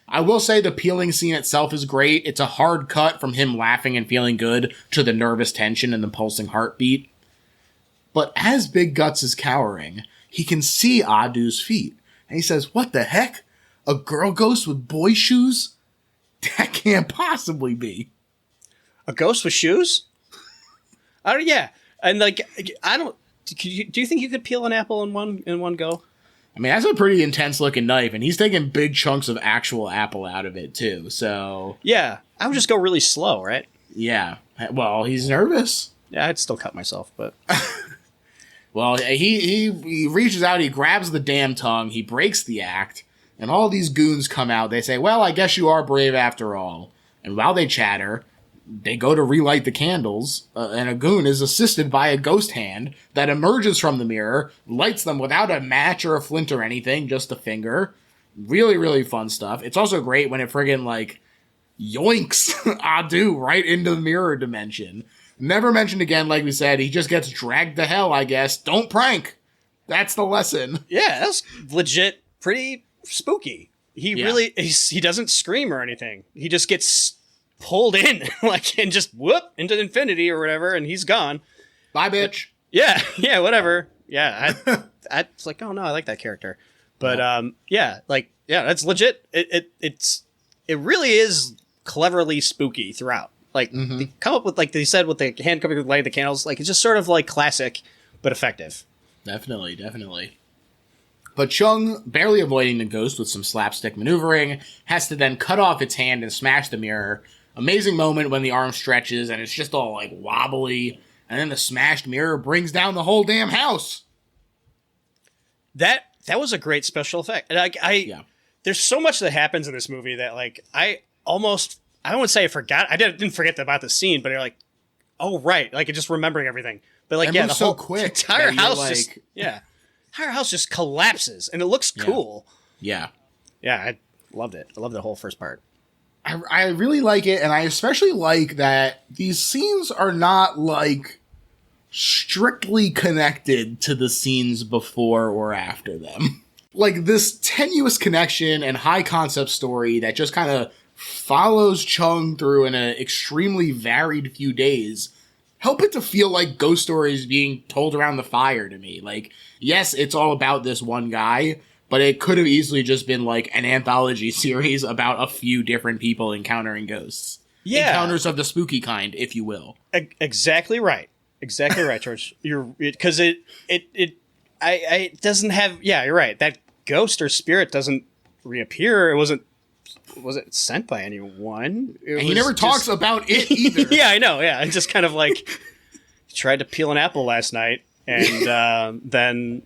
I will say the peeling scene itself is great. It's a hard cut from him laughing and feeling good to the nervous tension and the pulsing heartbeat. But as Big Guts is cowering, he can see Adu's feet. And he says, "What the heck? A girl ghost with boy shoes? That can't possibly be." A ghost with shoes? Oh, yeah. And, like, I don't... Do you think you could peel an apple in one go? I mean, that's a pretty intense looking knife, and he's taking big chunks of actual apple out of it, too. So, Yeah. I would just go really slow, right? yeah. Well, he's nervous. Yeah, I'd still cut myself, but... Well, he reaches out, he grabs the damn tongue, he breaks the act, and all these goons come out. They say, "Well, I guess you are brave after all." And while they chatter, they go to relight the candles, and a goon is assisted by a ghost hand that emerges from the mirror, lights them without a match or a flint or anything, just a finger. Really, really fun stuff. It's also great when it friggin', like, yoinks Adu right into the mirror dimension. Never mentioned again, like we said, he just gets dragged to hell, I guess. Don't prank. That's the lesson. Yeah, that's legit pretty spooky. He doesn't scream or anything. He just gets pulled in, like, and just whoop into infinity or whatever, and he's gone. Bye, bitch. Yeah, whatever. Yeah, it's like, oh no, I like that character. But that's legit. It really is cleverly spooky throughout. Like, they come up with, like they said, with the hand coming with light the candles, like, it's just sort of like classic, but effective. Definitely. But Chung, barely avoiding the ghost with some slapstick maneuvering, has to then cut off its hand and smash the mirror. Amazing moment when the arm stretches and it's just all, like, wobbly, and then the smashed mirror brings down the whole damn house. That was a great special effect. Like, there's so much that happens in this movie that, like, I don't want to say I forgot. I didn't forget about the scene, but you're like, oh, right. Like, just remembering everything. But, like, the so whole quick entire house entire house just collapses, and it looks cool. Yeah. Yeah, I loved it. I loved the whole first part. I really like it, and I especially like that these scenes are not, like, strictly connected to the scenes before or after them. Like, this tenuous connection and high-concept story that just kind of follows Chung through in an extremely varied few days help it to feel like ghost stories being told around the fire to me. Like, yes, it's all about this one guy, but it could have easily just been like an anthology series about a few different people encountering ghosts. Yeah. Encounters of the spooky kind, if you will. Exactly right. Exactly right, George. Because it doesn't have, you're right. That ghost or spirit doesn't reappear. It wasn't sent by anyone. And he never talks about it either. Yeah, I know. Yeah, I just kind of like tried to peel an apple last night, and then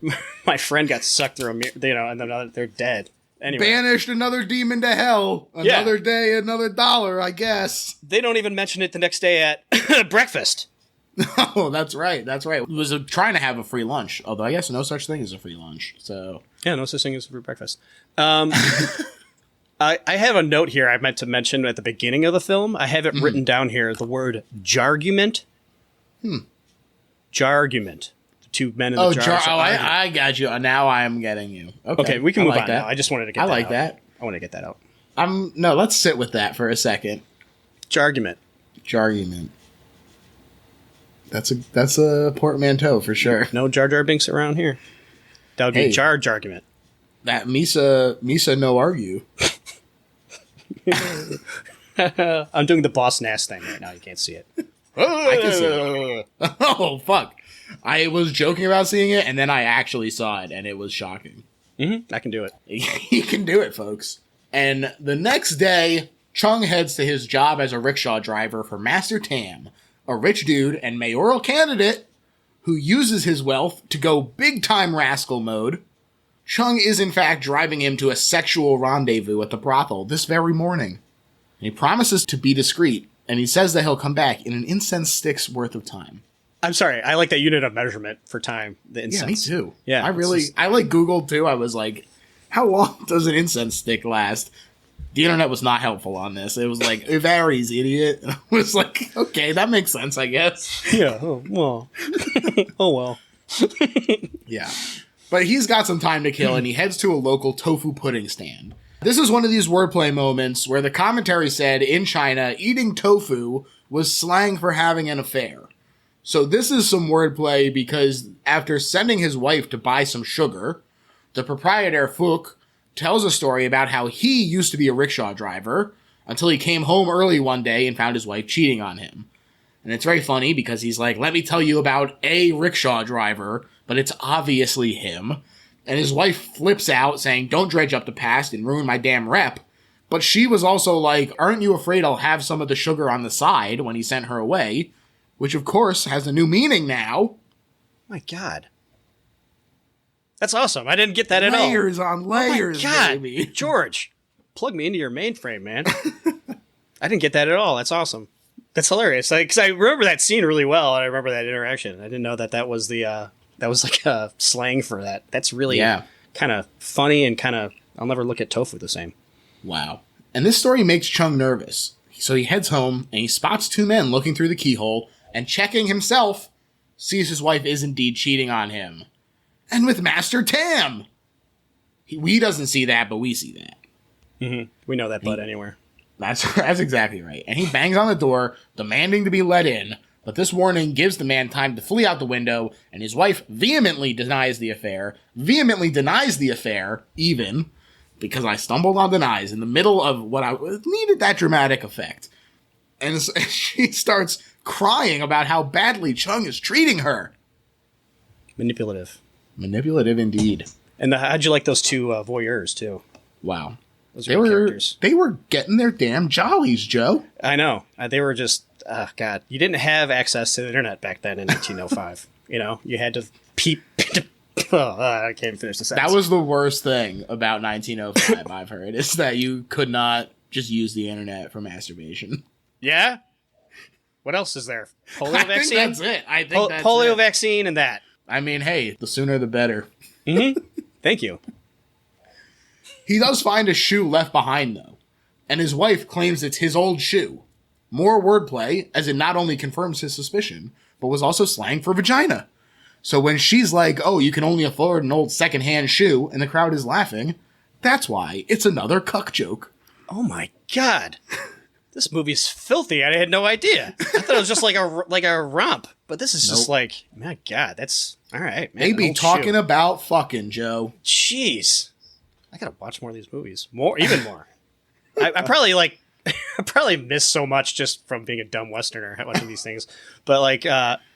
my friend got sucked through a mirror, and then they're dead. Anyway, banished another demon to hell. Another day, another dollar, I guess. They don't even mention it the next day at breakfast. Oh, that's right. It was trying to have a free lunch, although I guess no such thing as a free lunch. So yeah, no such thing as a free breakfast. I have a note here I meant to mention at the beginning of the film. I have it written down here, the word jargument. Jargument. The two men in the jar. I got you. Now I am getting you. Okay, we can move on that. now. I just wanted to get that out. I like that. I want to get that out. No, let's sit with that for a second. Jargument. That's a portmanteau for sure. No Jar Jar Binks around here. That would be jargument. That Misa no argue. I'm doing the boss Nass thing right now. You can't see it. I can see it. Oh, fuck. I was joking about seeing it, and then I actually saw it, and it was shocking. I can do it. He can do it, folks. And the next day, Chung heads to his job as a rickshaw driver for Master Tam, a rich dude and mayoral candidate who uses his wealth to go big-time rascal mode. Chung is, in fact, driving him to a sexual rendezvous at the brothel this very morning. And he promises to be discreet, and he says that he'll come back in an incense stick's worth of time. I'm sorry. I like that unit of measurement for time. The incense. Yeah, me too. Yeah, I like Googled too. I was like, how long does an incense stick last? The internet was not helpful on this. It was like, it varies, idiot. And I was like, okay, that makes sense, I guess. Yeah. Oh, well. Oh, well. Yeah. But he's got some time to kill, and he heads to a local tofu pudding stand. This is one of these wordplay moments where the commentary said, in China, eating tofu was slang for having an affair. So this is some wordplay because after sending his wife to buy some sugar, the proprietor, Fook, tells a story about how he used to be a rickshaw driver until he came home early one day and found his wife cheating on him. And it's very funny because he's like, let me tell you about a rickshaw driver, but it's obviously him. And his wife flips out saying, don't dredge up the past and ruin my damn rep. But she was also like, aren't you afraid I'll have some of the sugar on the side when he sent her away? Which, of course, has a new meaning now. My God. That's awesome. I didn't get that at all. Layers on layers, oh my God. baby. George, plug me into your mainframe, man. I didn't get that at all. That's awesome. That's hilarious. Because I remember that scene really well, and I remember that interaction. I didn't know that was the that was like a slang for that. That's really kind of funny and kind of, I'll never look at tofu the same. Wow. And this story makes Chung nervous. So he heads home, and he spots two men looking through the keyhole, and checking himself, sees his wife is indeed cheating on him. And with Master Tam! He doesn't see that, but we see that. Mm-hmm. We know that butt anywhere. That's exactly right. And he bangs on the door, demanding to be let in, but this warning gives the man time to flee out the window, and his wife vehemently denies the affair, even, because I stumbled on denies in the middle of what I needed that dramatic effect. And she starts crying about how badly Chung is treating her. Manipulative Indeed. And how'd you like those two voyeurs, too? Wow. Those are characters. They were getting their damn jollies, Joe. I know. They were just, God. You didn't have access to the internet back then in 1905. You know, you had to peep. I can't finish the sentence. That was the worst thing about 1905, I've heard, is that you could not just use the internet for masturbation. Yeah? What else is there? Polio vaccine? I think that's it. I think that's polio it. vaccine and that. I mean, hey, the sooner the better. Mm-hmm. Thank you. He does find a shoe left behind, though, and his wife claims it's his old shoe. More wordplay, as it not only confirms his suspicion, but was also slang for vagina. So when she's like, oh, you can only afford an old secondhand shoe, and the crowd is laughing, that's why it's another cuck joke. Oh my God. This movie's filthy. I had no idea. I thought it was just like a romp. But this is just like, my God, that's all right, man. They be talking about fucking, Joe. Jeez. I gotta watch more of these movies. Even more. I probably I probably miss so much just from being a dumb Westerner watching these things. But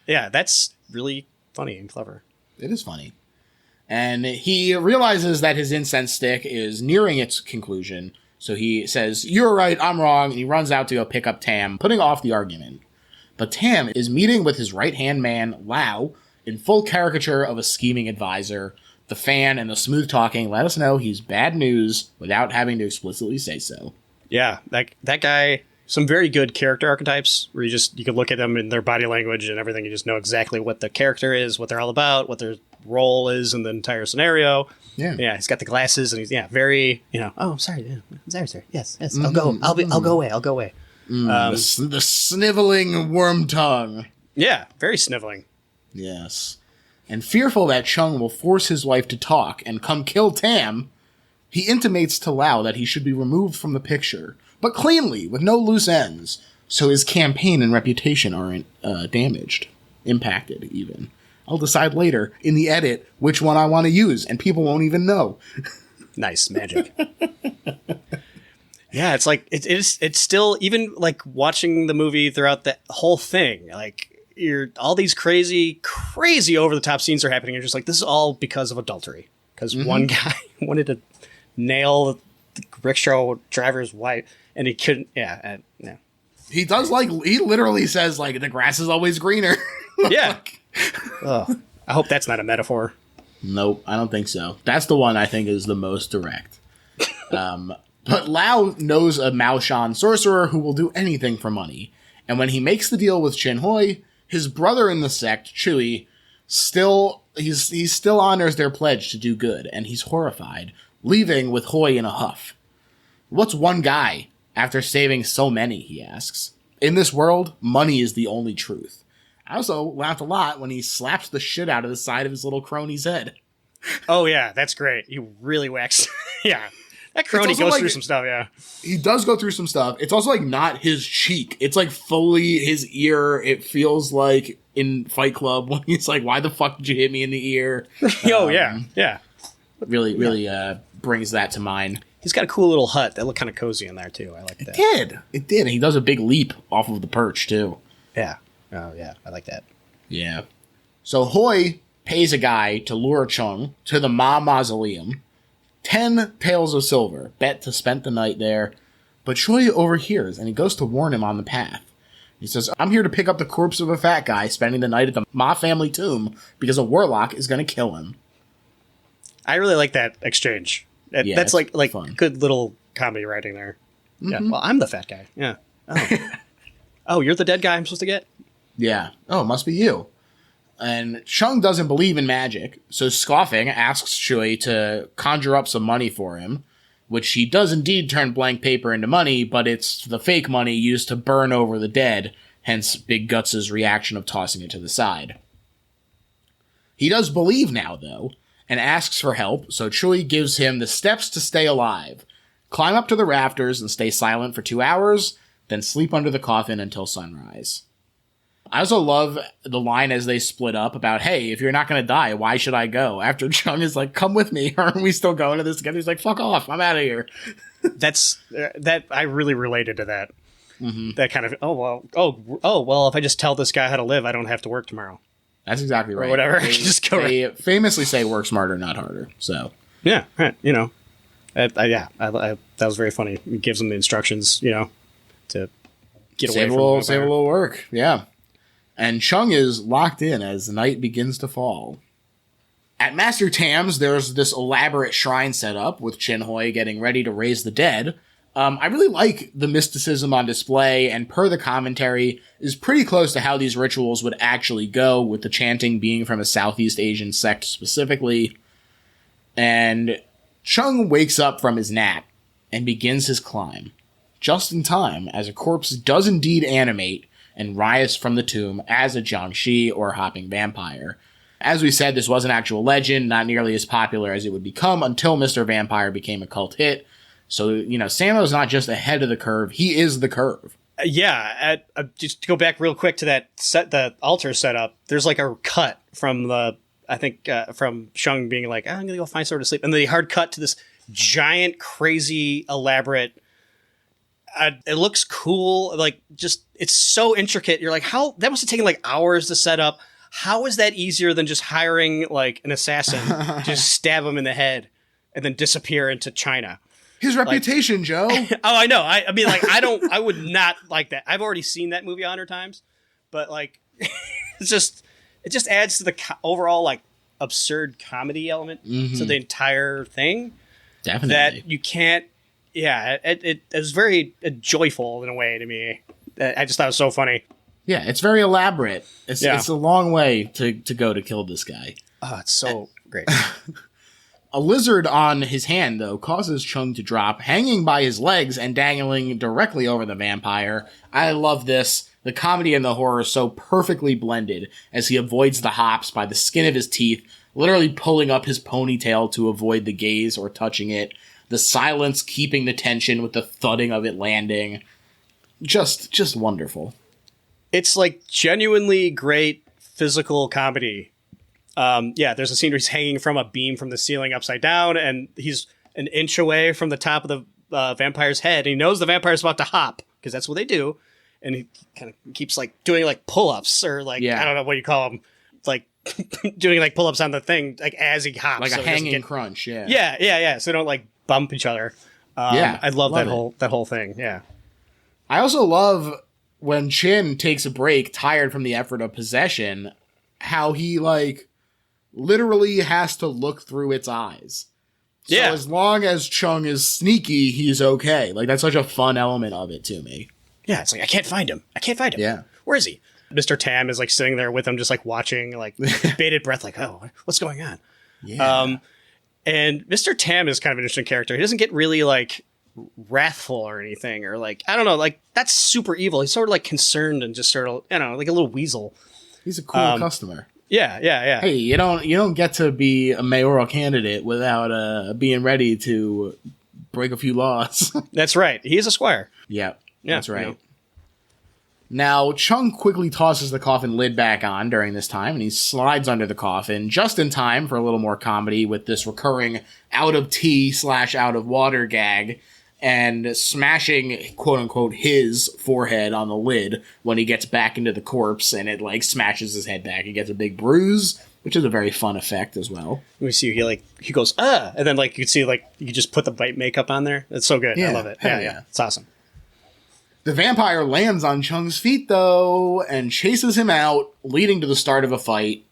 yeah, that's really funny and clever. It is funny. And he realizes that his incense stick is nearing its conclusion. So he says, you're right, I'm wrong. And he runs out to go pick up Tam, putting off the argument. But Tam is meeting with his right-hand man, Lao, in full caricature of a scheming advisor. The fan and the smooth talking let us know he's bad news without having to explicitly say so. Yeah, that guy, some very good character archetypes where you can look at them in their body language and everything. You just know exactly what the character is, what they're all about, what their role is in the entire scenario. Yeah, he's got the glasses and he's very, oh, sorry, sorry, yes, I'll go away. The sniveling worm tongue. Yeah, very sniveling. Yes. And fearful that Chung will force his wife to talk and come kill Tam, he intimates to Lao that he should be removed from the picture, but cleanly, with no loose ends, so his campaign and reputation aren't damaged, impacted even. I'll decide later, in the edit, which one I want to use, and people won't even know. Nice, magic. Yeah, it's like, it's still, even like watching the movie throughout the whole thing, like, all these crazy over the top scenes are happening. You're just like, this is all because of adultery. because one guy wanted to nail the rickshaw driver's wife, and he couldn't. Yeah. He does he literally says like the grass is always greener. Yeah. I hope that's not a metaphor. Nope, I don't think so. That's the one I think is the most direct. But Lao knows a Mao Shan sorcerer who will do anything for money. And when he makes the deal with Chin Hoi, his brother in the sect, Chui, he still honors their pledge to do good, and he's horrified, leaving with Hoi in a huff. What's one guy after saving so many, he asks. In this world, money is the only truth. I also laughed a lot when he slaps the shit out of the side of his little crony's head. Oh, yeah, that's great. He really whacks. Yeah. That crony goes through some stuff, yeah. He does go through some stuff. It's also, like, not his cheek. It's, like, fully his ear. It feels like in Fight Club when he's like, why the fuck did you hit me in the ear? Oh, yeah. Really brings that to mind. He's got a cool little hut that looked kind of cozy in there, too. I like that. It did. And he does a big leap off of the perch, too. Yeah. Oh, yeah. I like that. Yeah. So Hoi pays a guy to lure Chung to the Ma Mausoleum. 10 taels of silver, bet to spend the night there. But Choi overhears, and he goes to warn him on the path. He says, I'm here to pick up the corpse of a fat guy spending the night at the Ma family tomb because a warlock is going to kill him. I really like that exchange. That's like fun. Good little comedy writing there. Mm-hmm. Yeah. Well, I'm the fat guy. Yeah. Oh, you're the dead guy I'm supposed to get? Yeah. Oh, it must be you. And Chung doesn't believe in magic, so scoffing asks Chui to conjure up some money for him, which he does indeed turn blank paper into money, but it's the fake money used to burn over the dead, hence Big Guts' reaction of tossing it to the side. He does believe now, though, and asks for help, so Chui gives him the steps to stay alive. Climb up to the rafters and stay silent for 2 hours, then sleep under the coffin until sunrise. I also love the line as they split up about, hey, if you're not going to die, why should I go? After Chung is like, come with me. Aren't we still going to this together? He's like, fuck off. I'm out of here. That I really related to that. Mm-hmm. That kind of, well, if I just tell this guy how to live, I don't have to work tomorrow. That's exactly right. Or whatever. They famously say work smarter, not harder. So yeah, right. You know, that was very funny. He gives him the instructions, to get away from save a little work. Yeah. And Chung is locked in as the night begins to fall. At Master Tam's, there's this elaborate shrine set up with Chin Hoi getting ready to raise the dead. I really like the mysticism on display, and per the commentary, is pretty close to how these rituals would actually go, with the chanting being from a Southeast Asian sect specifically. And Chung wakes up from his nap and begins his climb, just in time as a corpse does indeed animate and rise from the tomb as a Jiangshi or hopping vampire. As we said, this was an actual legend, not nearly as popular as it would become until Mr. Vampire became a cult hit. So, Sammo's not just ahead of the curve, he is the curve. Yeah, just to go back real quick to the altar setup, there's like a cut from from Chung being like, I'm going to go find somewhere to sleep. And the hard cut to this giant, crazy, elaborate, it looks cool. Like, just, it's so intricate. You're like, how, that must have taken like hours to set up. How is that easier than just hiring like an assassin to just stab him in the head and then disappear into China? His reputation, Joe. Oh, I know. I mean, like, I would not like that. I've already seen that movie 100 times, but like, it just adds to the overall like absurd comedy element to the entire thing. Definitely. That you can't. Yeah, it was very joyful in a way to me. I just thought it was so funny. Yeah, it's very elaborate. It's a long way to go to kill this guy. Oh, it's so great. A lizard on his hand, though, causes Chung to drop, hanging by his legs and dangling directly over the vampire. I love this. The comedy and the horror is so perfectly blended as he avoids the hops by the skin of his teeth, literally pulling up his ponytail to avoid the gaze or touching it. The silence keeping the tension with the thudding of it landing. Just wonderful. It's like genuinely great physical comedy. There's a scene where he's hanging from a beam from the ceiling upside down, and he's an inch away from the top of the vampire's head. And he knows the vampire's about to hop, because that's what they do. And he kind of keeps like doing like pull-ups or like, I don't know what you call them, like doing like pull-ups on the thing like as he hops, Like so a he doesn't hanging get- crunch, yeah. Yeah. So they don't like bump each other. I love that it. that whole thing. Yeah. I also love when Chin takes a break, tired from the effort of possession, how he, like, literally has to look through its eyes. So Yeah. as long as Chung is sneaky, he's okay. Like, that's such a fun element of it to me. Yeah, it's like, I can't find him. Yeah. Where is he? Mr. Tam is like sitting there with him, just like watching, like bated breath, like, oh, what's going on? Yeah. And Mr. Tam is kind of an interesting character. He doesn't get really like wrathful or anything, or like, I don't know, like that's super evil. He's sort of like concerned and just sort of, I don't know, like a little weasel. He's a cool customer. Yeah. Hey, you don't get to be a mayoral candidate without being ready to break a few laws. That's right. He is a squire. Yeah, Yeah, that's right. you know. Now, Chung quickly tosses the coffin lid back on during this time, and he slides under the coffin just in time for a little more comedy with this recurring out of tea / out of water gag, and smashing, quote-unquote, his forehead on the lid when he gets back into the corpse, and it, like, smashes his head back. He gets a big bruise, which is a very fun effect as well. We see he goes, and then like you can see like you can just put the white makeup on there. It's so good. Yeah, I love it. hell Yeah. yeah. It's awesome. The vampire lands on Chung's feet, though, and chases him out, leading to the start of a fight.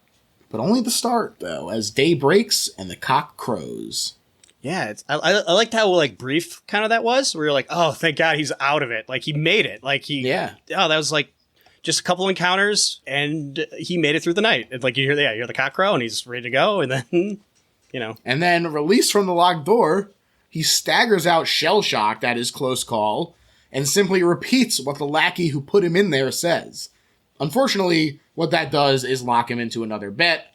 But only the start, though, as day breaks and the cock crows. Yeah, I liked how like brief kind of that was. Where you're like, oh, thank God he's out of it. Like he made it. Like that was like just a couple encounters, and he made it through the night. It's like you hear the cock crow, and he's ready to go, and then And then, released from the locked door, he staggers out shell-shocked at his close call, and simply repeats what the lackey who put him in there says. Unfortunately, what that does is lock him into another bet.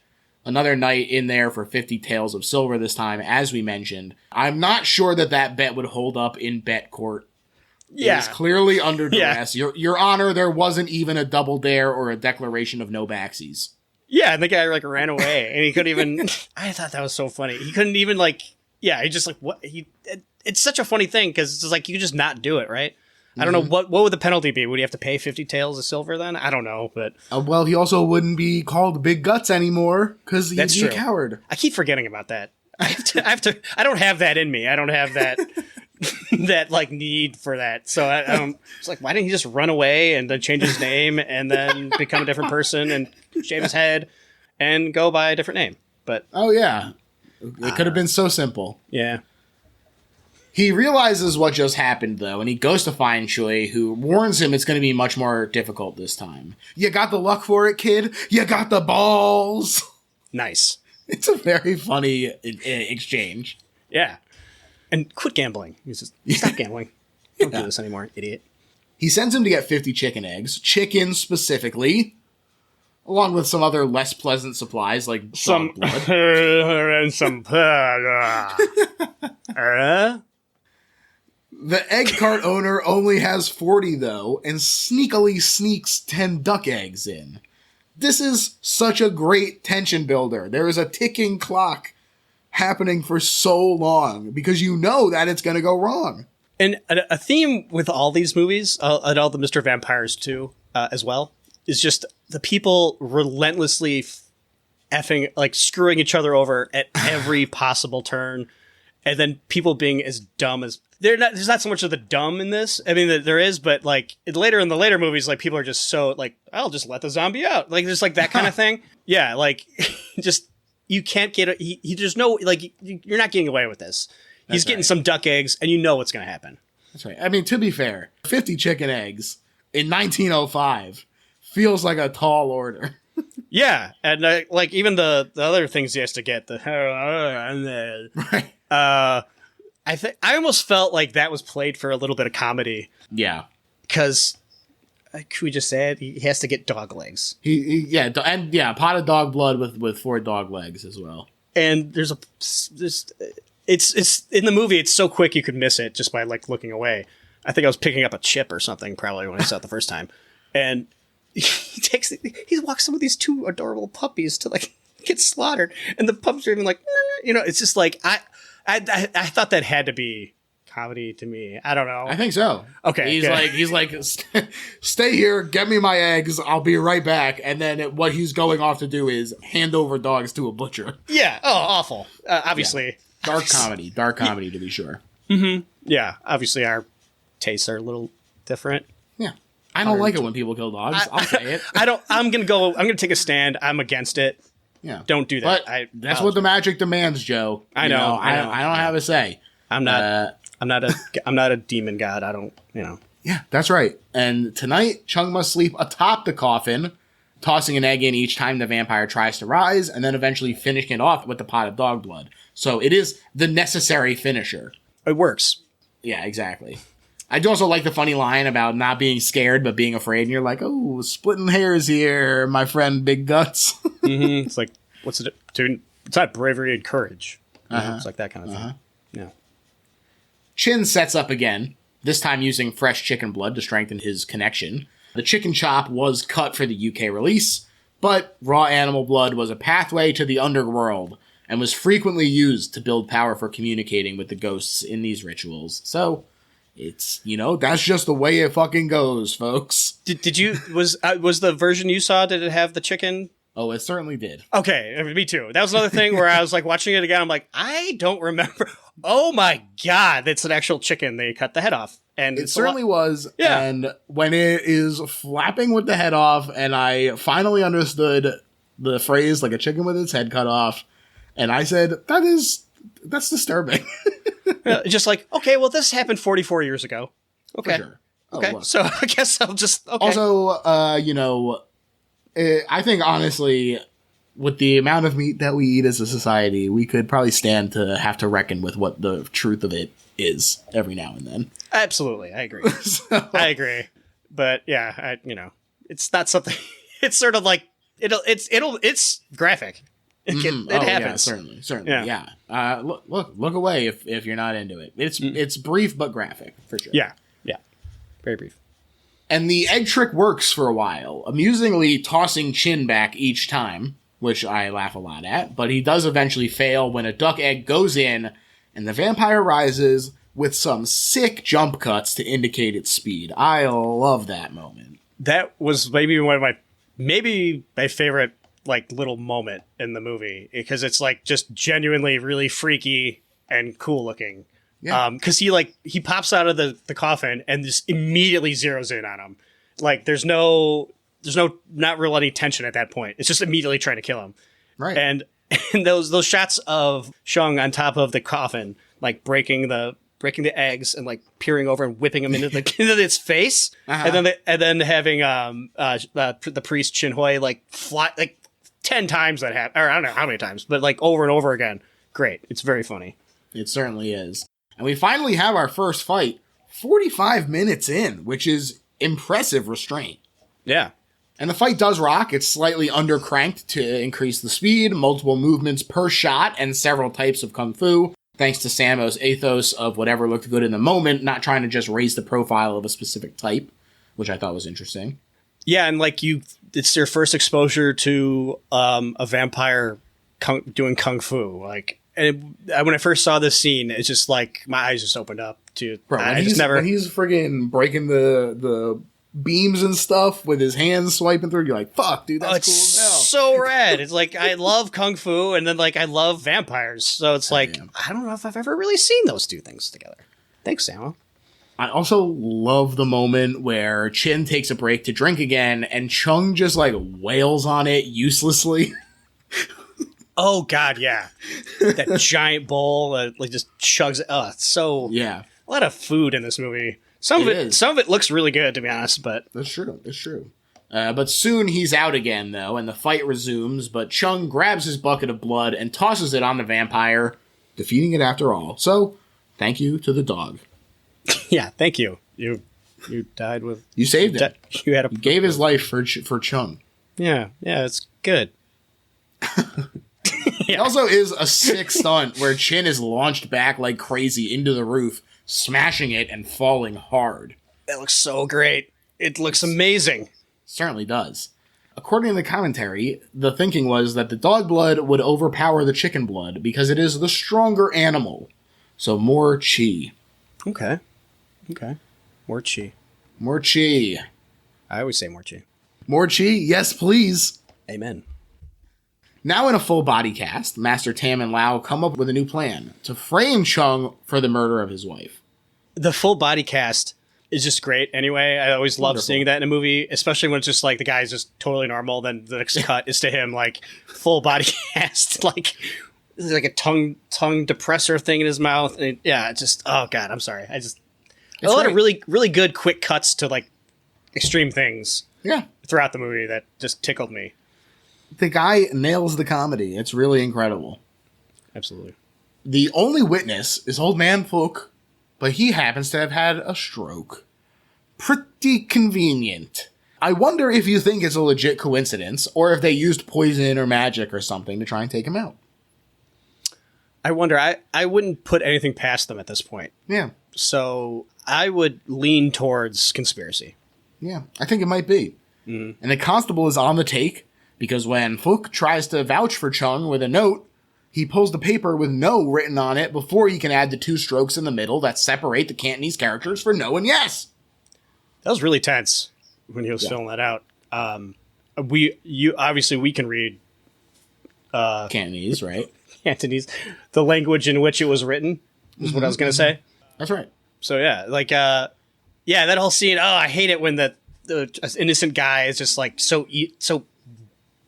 Another night in there for 50 taels of silver this time, as we mentioned. I'm not sure that bet would hold up in bet court. yeah, It is clearly under Yeah. duress. Your Honor, there wasn't even a double dare or a declaration of no backsies. yeah. And the guy like ran away, and he couldn't even. I thought that was so funny. He couldn't even like. Yeah, he just like what he. It's such a funny thing because it's like you could just not do it, right? I don't know what would the penalty be. Would he have to pay 50 taels of silver then? I don't know, but Well, he also wouldn't be called Big Guts anymore because he'd That's be true. a coward. I keep forgetting about that. I have to. I don't have that in me. I don't have that that like need for that. So I don't. It's like why didn't he just run away and then change his name and then become a different person and shave his head and go by a different name? But Oh, yeah. It could have been so simple. yeah, He realizes what just happened, though, and he goes to find Shui, who warns him it's going to be much more difficult this time. You got the luck for it, kid? You got the balls? nice. It's a very funny exchange. Yeah, and quit gambling. He says, stop gambling. Don't do this anymore, idiot. He sends him to get 50 chicken eggs, chicken specifically, along with some other less pleasant supplies like dog blood. and some. The egg cart owner only has 40, though, and sneakily sneaks 10 duck eggs in. This is such a great tension builder. There is a ticking clock happening for so long because you know that it's going to go wrong. And a theme with all these movies, and all the Mr. Vampires too, as well, is just the people relentlessly effing, like screwing each other over at every possible turn. And then people being as dumb as there's not so much of the dumb in this. I mean, there is, but like in the later movies, like people are just so like, I'll just let the zombie out. Like there's like that kind of thing. Yeah. Like just, you can't get there's no, like you're not getting away with this. He's getting some duck eggs and you know what's going to happen. That's right. I mean, to be fair, 50 chicken eggs in 1905 feels like a tall order. Yeah. And like even the other things he has to get, Right. I almost felt like that was played for a little bit of comedy Yeah. because, could we just say it? He has to get dog legs. Pot of dog blood with 4 dog legs as well. And it's in the movie. It's so quick you could miss it just by like looking away. I think I was picking up a chip or something probably when I saw it the first time. And he walks some of these 2 adorable puppies to like get slaughtered, and the puppies are even like, it's just like I thought that had to be comedy to me. I don't know. I think so. Okay, He's like, stay here, get me my eggs, I'll be right back. And then what he's going off to do is hand over dogs to a butcher. Yeah. Oh, awful. Obviously. Yeah. Dark comedy to be sure. Yeah. Obviously, our tastes are a little different. Yeah. I don't like it when people kill dogs. I'll say it. I'm gonna take a stand. I'm against it. Yeah. Don't do that. But that's what the magic demands, Joe. I know. I don't have a say. I'm not a demon god. I don't, Yeah, that's right. And tonight, Chung must sleep atop the coffin, tossing an egg in each time the vampire tries to rise, and then eventually finishing it off with the pot of dog blood. So it is the necessary finisher. It works. Yeah, exactly. I do also like the funny line about not being scared, but being afraid. And you're like, oh, splitting hairs here, my friend Big Guts. It's like, what's it? Dude, it's not bravery and courage. It's like that kind of thing. Yeah. Chin sets up again, this time using fresh chicken blood to strengthen his connection. The chicken chop was cut for the UK release, but raw animal blood was a pathway to the underworld and was frequently used to build power for communicating with the ghosts in these rituals. So it's, that's just the way it fucking goes, folks. Did you, was the version you saw, did it have the chicken? Oh, it certainly did. Okay, me too. That was another thing where I was like watching it again. I'm like, I don't remember. Oh my God, it's an actual chicken. They cut the head off. And it certainly was. Yeah. And when it is flapping with the head off, and I finally understood the phrase, like a chicken with its head cut off, and I said, that's disturbing. Just like, okay, well, this happened 44 years ago. Okay. For sure. Okay. Look. So I guess I'll just, okay. Also, I think honestly, with the amount of meat that we eat as a society, we could probably stand to have to reckon with what the truth of it is every now and then. Absolutely. I agree. I agree. But yeah, it's not something, it's sort of like, it's graphic. It happens. Yeah, certainly. Yeah. Look away if you're not into it. It's brief but graphic for sure. Yeah. Very brief. And the egg trick works for a while, amusingly tossing Chin back each time, which I laugh a lot at, but he does eventually fail when a duck egg goes in and the vampire rises with some sick jump cuts to indicate its speed. I love that moment. That was maybe my favorite little moment in the movie, because it's like just genuinely really freaky and cool looking. Yeah. Because he pops out of the coffin and just immediately zeroes in on him. Like there's no not real any tension at that point. It's just immediately trying to kill him. Right. And those shots of Chung on top of the coffin, like breaking the eggs and like peering over and whipping him into into its face, and then having the priest Chin Hoi fly 10 times that happened, or I don't know how many times, but over and over again. Great. It's very funny. It certainly is. And we finally have our first fight 45 minutes in, which is impressive restraint. Yeah. And the fight does rock. It's slightly undercranked to increase the speed, multiple movements per shot, and several types of kung fu, thanks to Sammo's ethos of whatever looked good in the moment, not trying to just raise the profile of a specific type, which I thought was interesting. Yeah, and it's your first exposure to a vampire doing kung fu. And when I first saw this scene, it's just my eyes just opened up to. Bro, when he's friggin' breaking the beams and stuff with his hands swiping through, you're like, fuck, dude, that's cool as hell. So rad. It's I love kung fu, and then I love vampires. So it's I don't know if I've ever really seen those two things together. Thanks, Sammo. I also love the moment where Chin takes a break to drink again, and Chung just wails on it uselessly. Oh God, yeah, that giant bowl that just chugs it. Oh, it's so yeah. A lot of food in this movie. Some of it looks really good, to be honest. But that's true. It's true. But soon he's out again, though, and the fight resumes. But Chung grabs his bucket of blood and tosses it on the vampire, defeating it after all. So, thank you to the dog. Yeah, thank you. You died with. You saved him. You gave his life for Chung. Yeah, it's good. It also is a sick stunt where Chin is launched back like crazy into the roof, smashing it and falling hard. That looks so great. It looks amazing. Certainly does. According to the commentary, the thinking was that the dog blood would overpower the chicken blood because it is the stronger animal. So more chi. Okay. More chi. More chi. I always say more chi. More chi? Yes, please. Amen. Now in a full body cast, Master Tam and Lau come up with a new plan to frame Chung for the murder of his wife. The full body cast is just great anyway. I always love seeing that in a movie, especially when it's just like the guy's just totally normal. Then the next cut is to him like full body cast, like there's like a tongue depressor thing in his mouth. And it's just, oh God, I'm sorry. A lot of really, really good quick cuts to like extreme things throughout the movie that just tickled me. The guy nails the comedy. It's really incredible. Absolutely. The only witness is old man Fook, but he happens to have had a stroke. Pretty convenient. I wonder if you think it's a legit coincidence, or if they used poison or magic or something to try and take him out. I wonder. I wouldn't put anything past them at this point. Yeah. So I would lean towards conspiracy. Yeah, I think it might be. Mm-hmm. And the constable is on the take, because when Fook tries to vouch for Chung with a note, he pulls the paper with no written on it before he can add the two strokes in the middle that separate the Cantonese characters for no and yes. That was really tense when he was filling that out. We can read Cantonese, right? Cantonese, the language in which it was written is what I was going to say. That's right. So that whole scene. Oh, I hate it when the innocent guy is just like so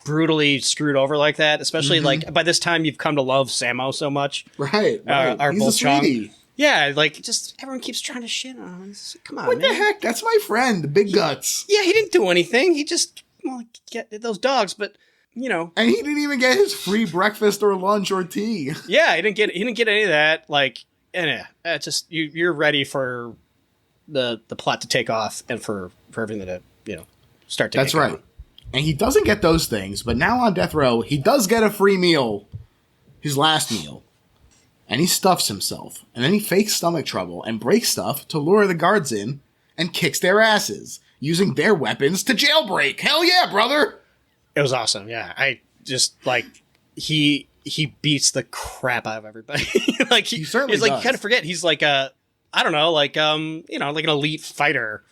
brutally screwed over like that, especially like by this time you've come to love Sammo so much. Right. Our He's a sweetie. Yeah, like just everyone keeps trying to shit on him. Come on, what man. the heck? That's my friend, Big Guts. Yeah, he didn't do anything. He just get those dogs, but you know. And he didn't even get his free breakfast or lunch or tea. Yeah, he didn't get any of that. Like, it's just you're ready for the plot to take off and for everything to start to. That's right. On. And he doesn't get those things, but now on death row, he does get a free meal, his last meal. And he stuffs himself, and then he fakes stomach trouble and breaks stuff to lure the guards in and kicks their asses, using their weapons to jailbreak. Hell yeah, brother! It was awesome, yeah. I just, like, he beats the crap out of everybody. Like, he certainly does. Like, you kind of forget, he's like a, I don't know, like, like an elite fighter,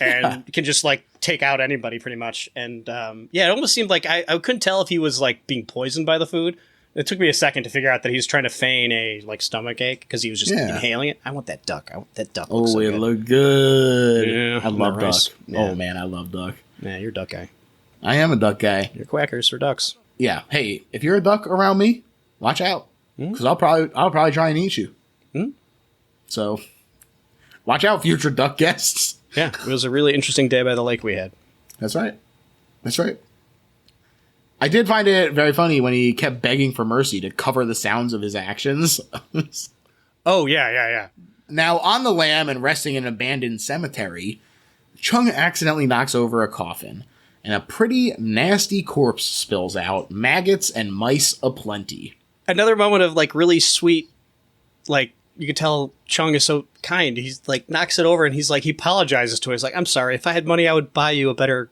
and can just, like, take out anybody pretty much. And, it almost seemed like I couldn't tell if he was, like, being poisoned by the food. It took me a second to figure out that he was trying to feign a stomach ache because he was just inhaling it. I want that duck. Oh, so it looked good. Yeah, I love duck. Yeah. Oh man, I love duck. Yeah, you're a duck guy. I am a duck guy. You're quackers for ducks. Yeah. Hey, if you're a duck around me, watch out because I'll probably try and eat you. So, watch out, future duck guests. Yeah, it was a really interesting day by the lake we had. That's right. I did find it very funny when he kept begging for mercy to cover the sounds of his actions. Oh, yeah. Now, on the lam and resting in an abandoned cemetery, Chung accidentally knocks over a coffin, and a pretty nasty corpse spills out, maggots and mice aplenty. Another moment of, like, really sweet, like, you can tell Chung is so kind. He's, like, knocks it over, and he's, like, he apologizes to her. He's like, I'm sorry, if I had money, I would buy you a better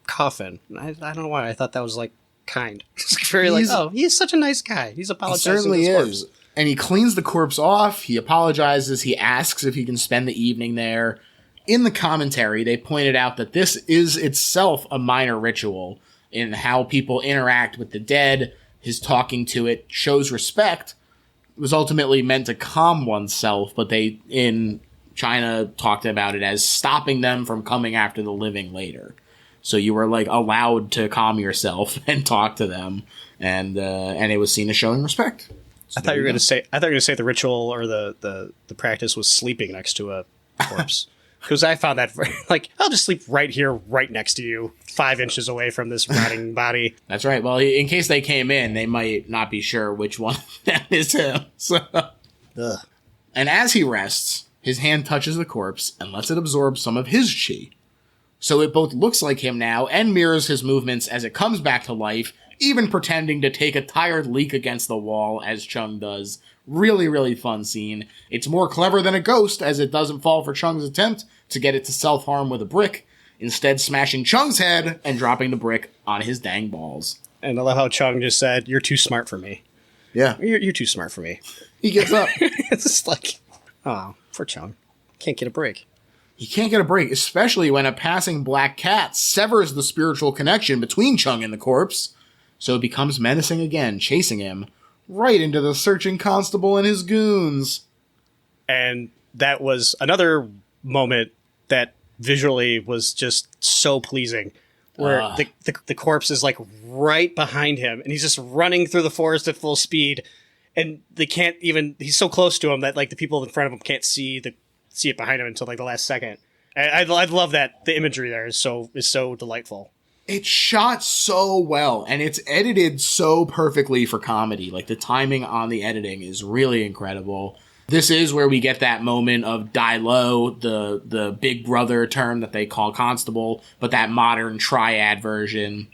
coffin. I don't know why. I thought that was, like, kind. It's very he's such a nice guy. He's apologizing. He certainly to is. And he cleans the corpse off. He apologizes. He asks if he can spend the evening there. In the commentary, they pointed out that this is itself a minor ritual in how people interact with the dead. His talking to it shows respect. It was ultimately meant to calm oneself, but they, in China, talked about it as stopping them from coming after the living later. So you were like allowed to calm yourself and talk to them, and it was seen as showing respect. So I thought you were going to say the ritual or the practice was sleeping next to a corpse, because I found that like I'll just sleep right here, right next to you, 5 inches away from this rotting body. That's right. Well, in case they came in, they might not be sure which one that is him. So. And as he rests, his hand touches the corpse and lets it absorb some of his chi. So it both looks like him now and mirrors his movements as it comes back to life, even pretending to take a tired leak against the wall as Chung does. Really, really fun scene. It's more clever than a ghost as it doesn't fall for Chung's attempt to get it to self-harm with a brick, instead smashing Chung's head and dropping the brick on his dang balls. And I love how Chung just said, "You're too smart for me." Yeah. You're too smart for me. He gets up. It's just like, oh, for Chung. Can't get a break. He can't get a break, especially when a passing black cat severs the spiritual connection between Chung and the corpse, so it becomes menacing again, chasing him right into the searching constable and his goons. And that was another moment that visually was just so pleasing, where the corpse is like right behind him, and he's just running through the forest at full speed, and they can't even, he's so close to him that like the people in front of him can't see it behind him until like the last second. I love that the imagery there is so delightful. It's shot so well, and it's edited so perfectly for comedy. Like, the timing on the editing is really incredible. This is where we get that moment of die low, the big brother term that they call constable, but that modern triad version.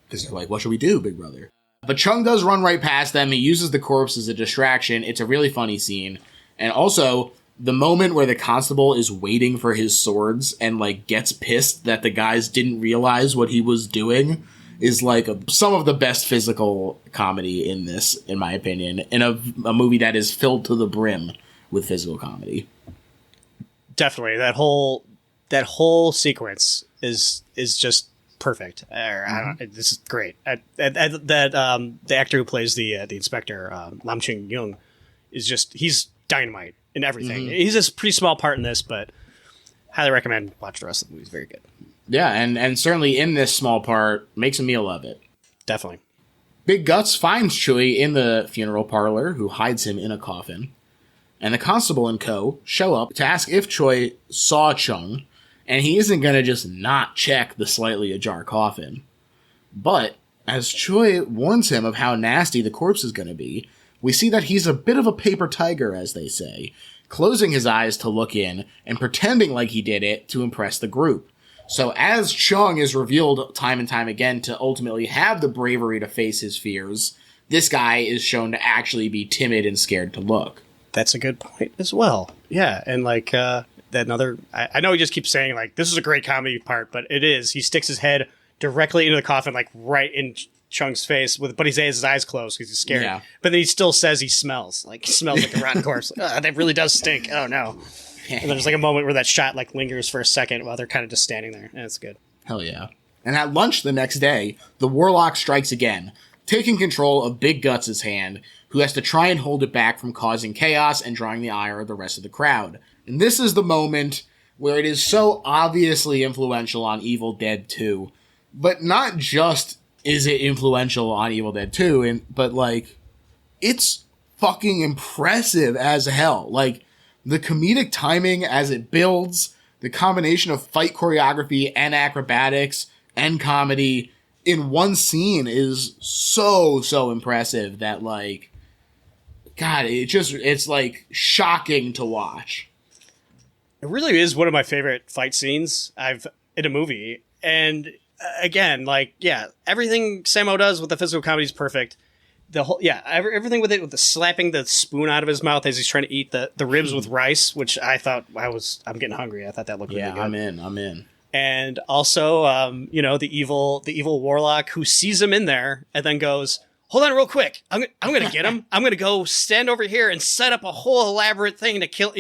Because they're like, what should we do, big brother? But Chung does run right past them. He uses the corpse as a distraction. It's a really funny scene. And also, the moment where the constable is waiting for his swords and, like, gets pissed that the guys didn't realize what he was doing is, like, some of the best physical comedy in this, in my opinion, in a movie that is filled to the brim with physical comedy. Definitely. That whole sequence is just perfect. This is great. The actor who plays the inspector, Lam Ching Young, he's dynamite in everything. He's a pretty small part in this, but highly recommend watch the rest of the movie. It's very good. Yeah, and certainly in this small part, makes a meal of it. Definitely. Big Guts finds Chui in the funeral parlor, who hides him in a coffin. And the constable and co. show up to ask if Chui saw Chung, and he isn't going to just not check the slightly ajar coffin. But, as Chui warns him of how nasty the corpse is going to be, we see that he's a bit of a paper tiger, as they say, closing his eyes to look in and pretending like he did it to impress the group. So as Chung is revealed time and time again to ultimately have the bravery to face his fears, this guy is shown to actually be timid and scared to look. That's a good point as well. Yeah, and like I know he just keeps saying like this is a great comedy part, but it is. He sticks his head directly into the coffin, like right in Chung's face, but he has his eyes closed because he's scared. Yeah. But then he still says he smells like a rotten corpse. That really does stink. Oh no. And then there's like a moment where that shot like lingers for a second while they're kind of just standing there, and it's good. Hell yeah. And at lunch the next day, the warlock strikes again, taking control of Big Guts' hand, who has to try and hold it back from causing chaos and drawing the ire of the rest of the crowd. And this is the moment where it is so obviously influential on Evil Dead 2, but not just is it influential on Evil Dead 2, but like, it's fucking impressive as hell. Like, the comedic timing as it builds, the combination of fight choreography and acrobatics and comedy in one scene is so impressive that, like, God, it's like shocking to watch. It really is one of my favorite fight scenes in a movie. And again, like, yeah, everything Sammo does with the physical comedy is perfect. Everything with it, with the slapping the spoon out of his mouth as he's trying to eat the ribs with rice, which I thought I'm getting hungry. I thought that looked really good. I'm in. And also, the evil warlock who sees him in there and then goes, hold on real quick. I'm going to get him. I'm going to go stand over here and set up a whole elaborate thing to kill,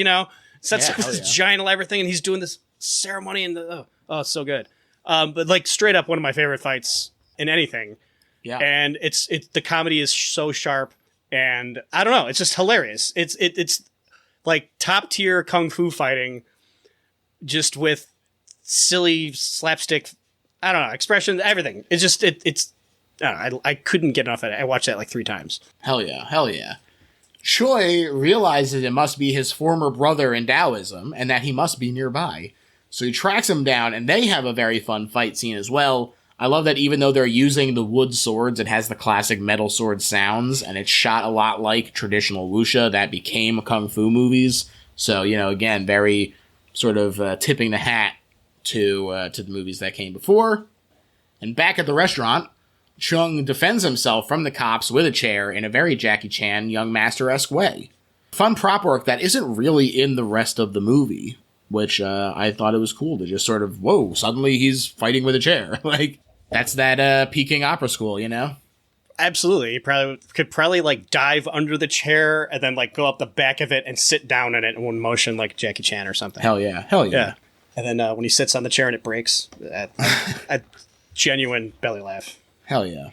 sets up this giant elaborate thing. And he's doing this ceremony and it's so good. But like straight up one of my favorite fights in anything. Yeah. And it's the comedy is so sharp, and I don't know, it's just hilarious. It's like top tier kung fu fighting, just with silly slapstick, I don't know, expressions, everything. It's just it's I don't know, I couldn't get enough of it. I watched that like 3 times. Hell yeah. Choi realizes it must be his former brother in Taoism, and that he must be nearby. So he tracks him down, and they have a very fun fight scene as well. I love that even though they're using the wood swords, it has the classic metal sword sounds, and it's shot a lot like traditional wuxia that became kung fu movies. So, again, very sort of tipping the hat to the movies that came before. And back at the restaurant, Chung defends himself from the cops with a chair in a very Jackie Chan Young Master-esque way. Fun prop work that isn't really in the rest of the movie, which I thought it was cool to just sort of, whoa, suddenly he's fighting with a chair. Like, that's that Peking opera school, Absolutely. He could like dive under the chair and then like go up the back of it and sit down in it in one motion like Jackie Chan or something. Hell yeah. Hell yeah. Yeah. And then when he sits on the chair and it breaks, a genuine belly laugh. Hell yeah.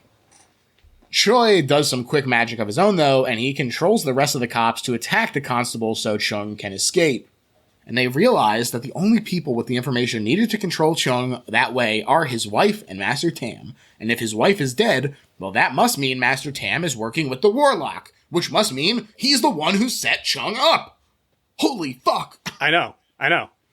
Choi does some quick magic of his own, though, and he controls the rest of the cops to attack the constable so Chung can escape. And they realize that the only people with the information needed to control Chung that way are his wife and Master Tam. And if his wife is dead, well, that must mean Master Tam is working with the Warlock, which must mean he's the one who set Chung up. Holy fuck. I know.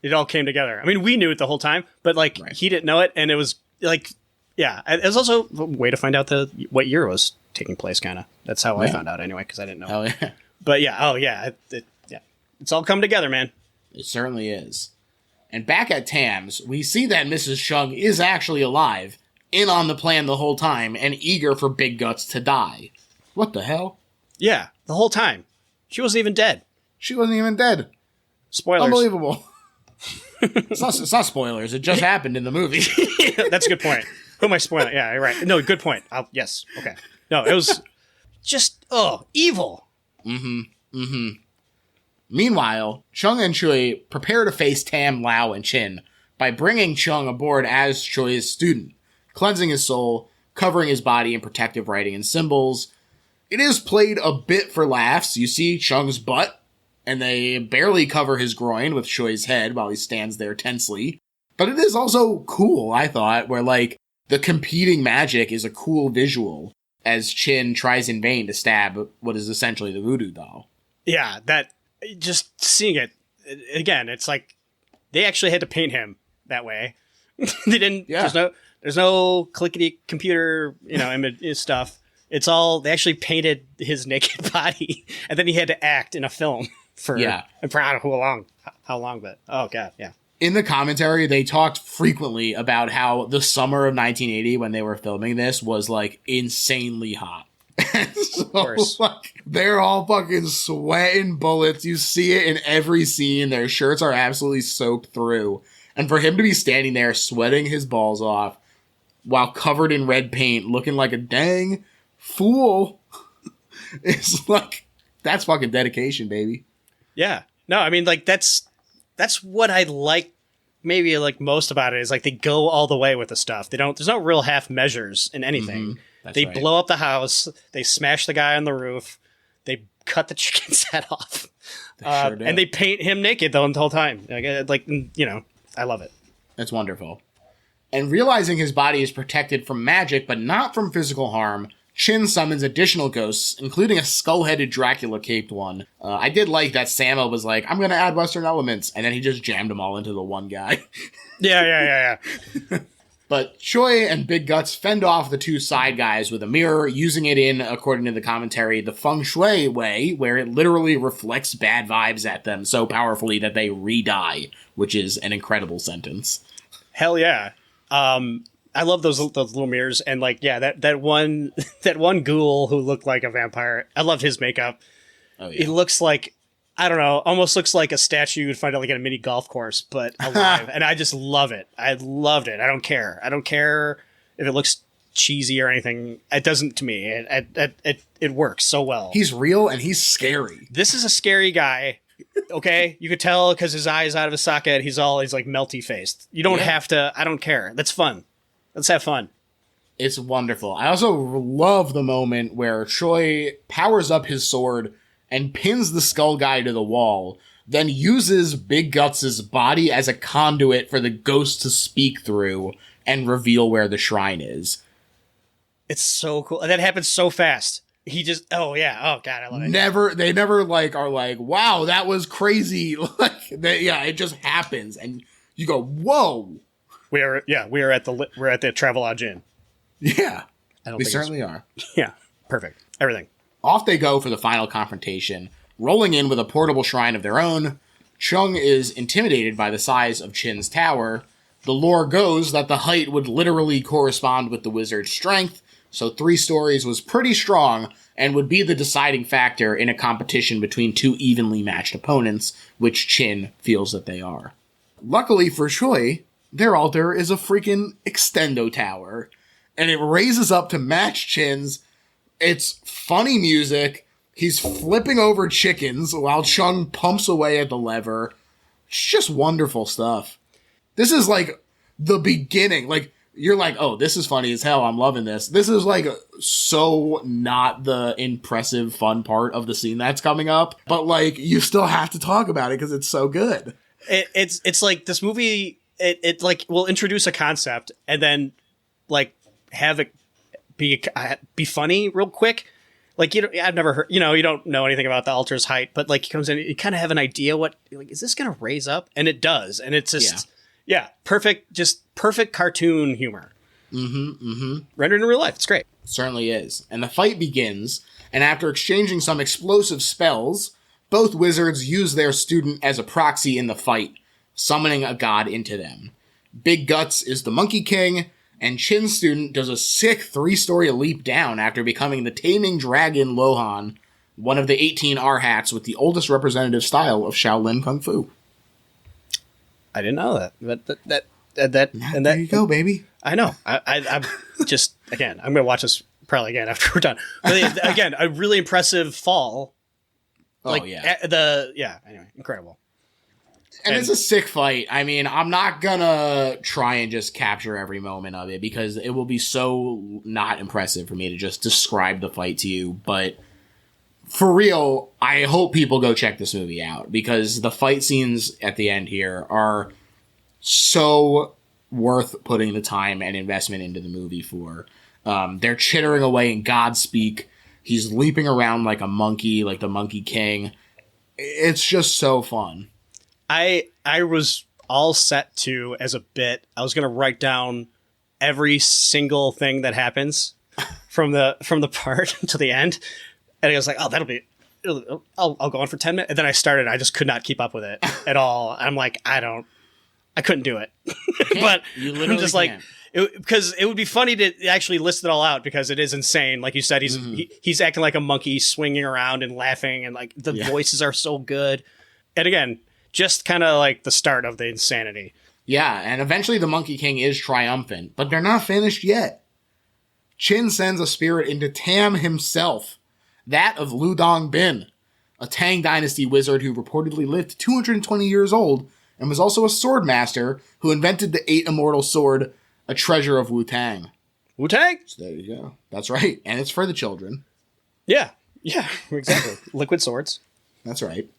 It all came together. I mean, we knew it the whole time, but like he didn't know it, and it was like, yeah. It was also a way to find out what year it was taking place, kind of. That's how I found out anyway, because I didn't know. Hell yeah. But yeah, oh yeah, it's all come together, man. It certainly is. And back at Tam's, we see that Mrs. Chung is actually alive, in on the plan the whole time, and eager for Big Guts to die. What the hell? Yeah, the whole time. She wasn't even dead. She wasn't even dead. Spoilers. Unbelievable. It's not spoilers. It just happened in the movie. That's a good point. Who am I spoiling? Yeah, you're right. No, good point. Yes. Okay. No, it was just, evil. Meanwhile, Chung and Choi prepare to face Tam, Lao, and Chin by bringing Chung aboard as Choi's student, cleansing his soul, covering his body in protective writing and symbols. It is played a bit for laughs. You see Chung's butt, and they barely cover his groin with Choi's head while he stands there tensely. But it is also cool, I thought, where, like, the competing magic is a cool visual as Chin tries in vain to stab what is essentially the voodoo doll. Yeah, just seeing it, again, it's like, they actually had to paint him that way. They didn't, there's no clickety computer, image stuff. It's all, they actually painted his naked body, and then he had to act in a film. For I don't know how long, but oh god, yeah. In the commentary, they talked frequently about how the summer of 1980, when they were filming this, was like insanely hot. So, of course, like, they're all fucking sweating bullets. You see it in every scene. Their shirts are absolutely soaked through, and for him to be standing there sweating his balls off while covered in red paint, looking like a dang fool, it's like, that's fucking dedication, baby. Yeah. No, I mean, like, that's what I like, maybe, like, most about it, is, like, they go all the way with the stuff. There's no real half measures in anything. They blow up the house, they smash the guy on the roof, they cut the chicken's head off, and they paint him naked, the whole time. Like, I love it. That's wonderful. And realizing his body is protected from magic, but not from physical harm, Chin summons additional ghosts, including a skull-headed Dracula-caped one. I did like that Sammo was like, I'm going to add Western elements, and then he just jammed them all into the one guy. Yeah. But Choi and Big Guts fend off the two side guys with a mirror, using it in, according to the commentary, the feng shui way, where it literally reflects bad vibes at them so powerfully that they re-die, which is an incredible sentence. Hell yeah. I love those little mirrors, and like, yeah, that one ghoul who looked like a vampire. I loved his makeup. Oh, yeah. It looks like, I don't know, almost looks like a statue you'd find like at a mini golf course, but alive. And I just love it. I loved it. I don't care if it looks cheesy or anything. It doesn't to me. It works so well. He's real and he's scary. This is a scary guy. Okay, you could tell because his eye is out of his socket. He's like melty faced. You don't have to. I don't care. That's fun. Let's have fun. It's wonderful. I also love the moment where Choi powers up his sword and pins the skull guy to the wall, then uses Big Guts' body as a conduit for the ghost to speak through and reveal where the shrine is. It's so cool. And that happens so fast. He just, oh yeah, oh god, I love it. They never like are like, wow, that was crazy. Like, it just happens, and you go, whoa. We're at the Travelodge Inn. Yeah, we certainly are. Yeah, perfect. Everything. Off they go for the final confrontation, rolling in with a portable shrine of their own. Chung is intimidated by the size of Chin's tower. The lore goes that the height would literally correspond with the wizard's strength, so 3 stories was pretty strong and would be the deciding factor in a competition between two evenly matched opponents, which Chin feels that they are. Luckily for Choi, their altar is a freaking extendo tower, and it raises up to match Chin's, It's funny music. He's flipping over chickens while Chung pumps away at the lever. It's just wonderful stuff. This is like the beginning. Like, you're like, oh, this is funny as hell. I'm loving this. This is like so not the impressive fun part of the scene that's coming up. But like, you still have to talk about it because it's so good. It's like this movie, it like will introduce a concept and then like have it be funny real quick. Like, I've never heard, you don't know anything about the altar's height, but like he comes in, you kind of have an idea what, like, is this going to raise up? And it does. And it's just, perfect cartoon humor. Rendered in real life. It's great. Certainly is. And the fight begins, and after exchanging some explosive spells, both wizards use their student as a proxy in the fight, summoning a god into them. Big Guts is the Monkey King, and Chin's student does a sick 3-story leap down after becoming the Taming Dragon Lohan, one of the 18 R-hats with the oldest representative style of Shaolin Kung Fu. I didn't know that. But there you go, baby. I know. I'm just, again, I'm going to watch this probably again after we're done. But again, a really impressive fall. Like, anyway, incredible. And it's a sick fight. I mean, I'm not gonna try and just capture every moment of it because it will be so not impressive for me to just describe the fight to you. But for real, I hope people go check this movie out because the fight scenes at the end here are so worth putting the time and investment into the movie for. They're chittering away in God speak. He's leaping around like a monkey, like the Monkey King. It's just so fun. I was all set to, as a bit, I was going to write down every single thing that happens from the part to the end. And I was like, oh, I'll go on for 10 minutes. And then I started, I just could not keep up with it at all. I'm like, I couldn't do it. But I'm just like, because it would be funny to actually list it all out because it is insane. Like you said, he's acting like a monkey, swinging around and laughing, and like the voices are so good. And again, just kind of like the start of the insanity. Yeah, and eventually the Monkey King is triumphant, but they're not finished yet. Chin sends a spirit into Tam himself, that of Lu Dong Bin, a Tang Dynasty wizard who reportedly lived 220 years old and was also a sword master who invented the 8 immortal sword, a treasure of Wu-Tang. Wu-Tang? So there you go. That's right, and it's for the children. Yeah, exactly. Liquid swords. That's right.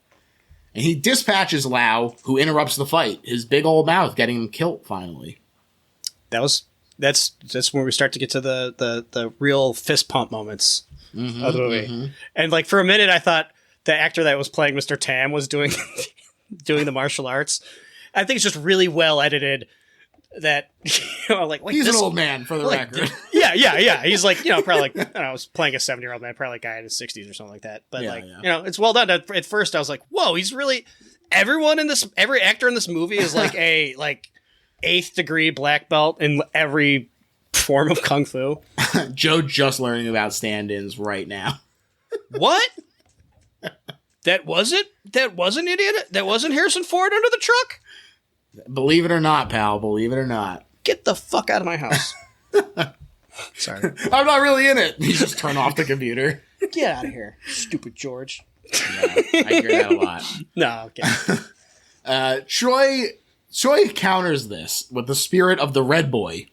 And he dispatches Lao, who interrupts the fight, his big old mouth getting him killed finally. That's when we start to get to the real fist pump moments of the movie. And like for a minute I thought the actor that was playing Mr. Tam was doing the martial arts. I think it's just really well edited that, like wait, he's an old man for the record. Yeah. He's like, probably like, I don't know, I was playing a 70-year-old man, probably like a guy in his 60s or something like that. But it's well done. At first I was like, whoa, he's really, every actor in this movie is like a 8th degree black belt in every form of Kung Fu. Joe just learning about stand-ins right now. What? That wasn't idiot. That wasn't Harrison Ford under the truck. Believe it or not, pal. Believe it or not. Get the fuck out of my house. Sorry. I'm not really in it. You just turn off the computer. Get out of here, stupid George. Yeah, I hear that a lot. No, okay. Choi counters this with the spirit of the Red Boy,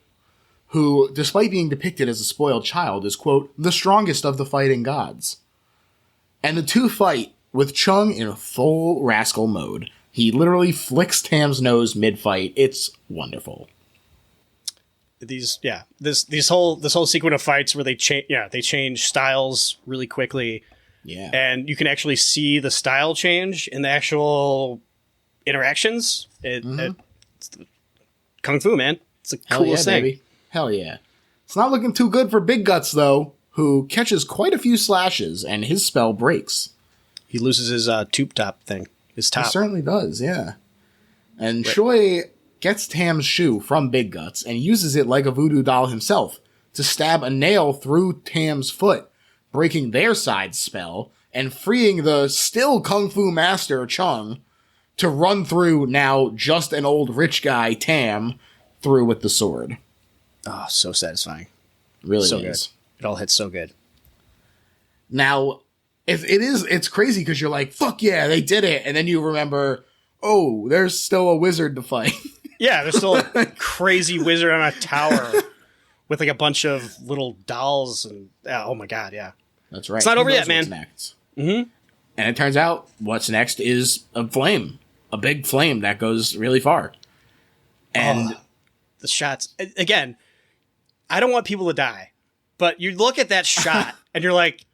who, despite being depicted as a spoiled child, is, quote, the strongest of the fighting gods. And the two fight with Chung in full rascal mode. He literally flicks Tam's nose mid-fight. It's wonderful. This whole sequence of fights where they change styles really quickly. Yeah. And you can actually see the style change in the actual interactions. It's Kung Fu, man. It's the coolest thing. Baby. Hell yeah. It's not looking too good for Big Guts, though, who catches quite a few slashes, and his spell breaks. He loses his tube top thing. His top. He certainly does, yeah. And Choi gets Tam's shoe from Big Guts and uses it like a voodoo doll himself to stab a nail through Tam's foot, breaking their side spell and freeing the still Kung Fu master Chung to run through now just an old rich guy Tam through with the sword. Oh, so satisfying. Really so is. Good. It all hits so good. Now, it's crazy because you're like, fuck yeah, they did it. And then you remember, oh, there's still a wizard to fight. Yeah, there's still a crazy wizard on a tower with like a bunch of little dolls. And oh my God, yeah. That's right. It's not over Who yet, knows man. what's next? Mm-hmm. And it turns out what's next is a flame. A big flame that goes really far. And the shots, again, I don't want people to die. But you look at that shot and you're like,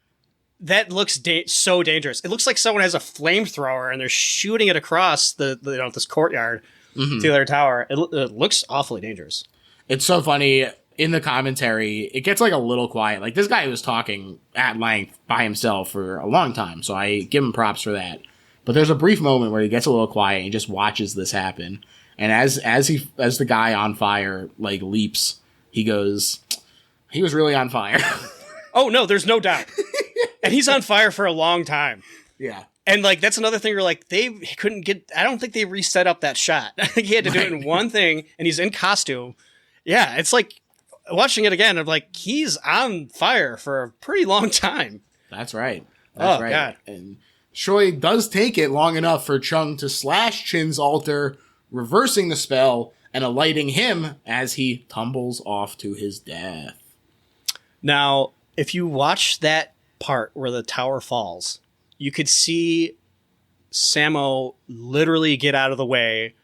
that looks so dangerous. It looks like someone has a flamethrower and they're shooting it across this courtyard to the other tower. It looks awfully dangerous. It's so funny. In the commentary, it gets like a little quiet. Like this guy was talking at length by himself for a long time, so I give him props for that. But there's a brief moment where he gets a little quiet and he just watches this happen. And as the guy on fire like leaps, he goes, he was really on fire. Oh no, there's no doubt. And he's on fire for a long time. Yeah. And like that's another thing where like they couldn't get, I don't think they reset up that shot. I think he had to do it in one thing and he's in costume. Yeah, it's like watching it again, I'm like, he's on fire for a pretty long time. That's right. That's right. God. And Choi does take it long enough for Chung to slash Chin's altar, reversing the spell and alighting him as he tumbles off to his death. Now, if you watch that part where the tower falls, you could see Sammo literally get out of the way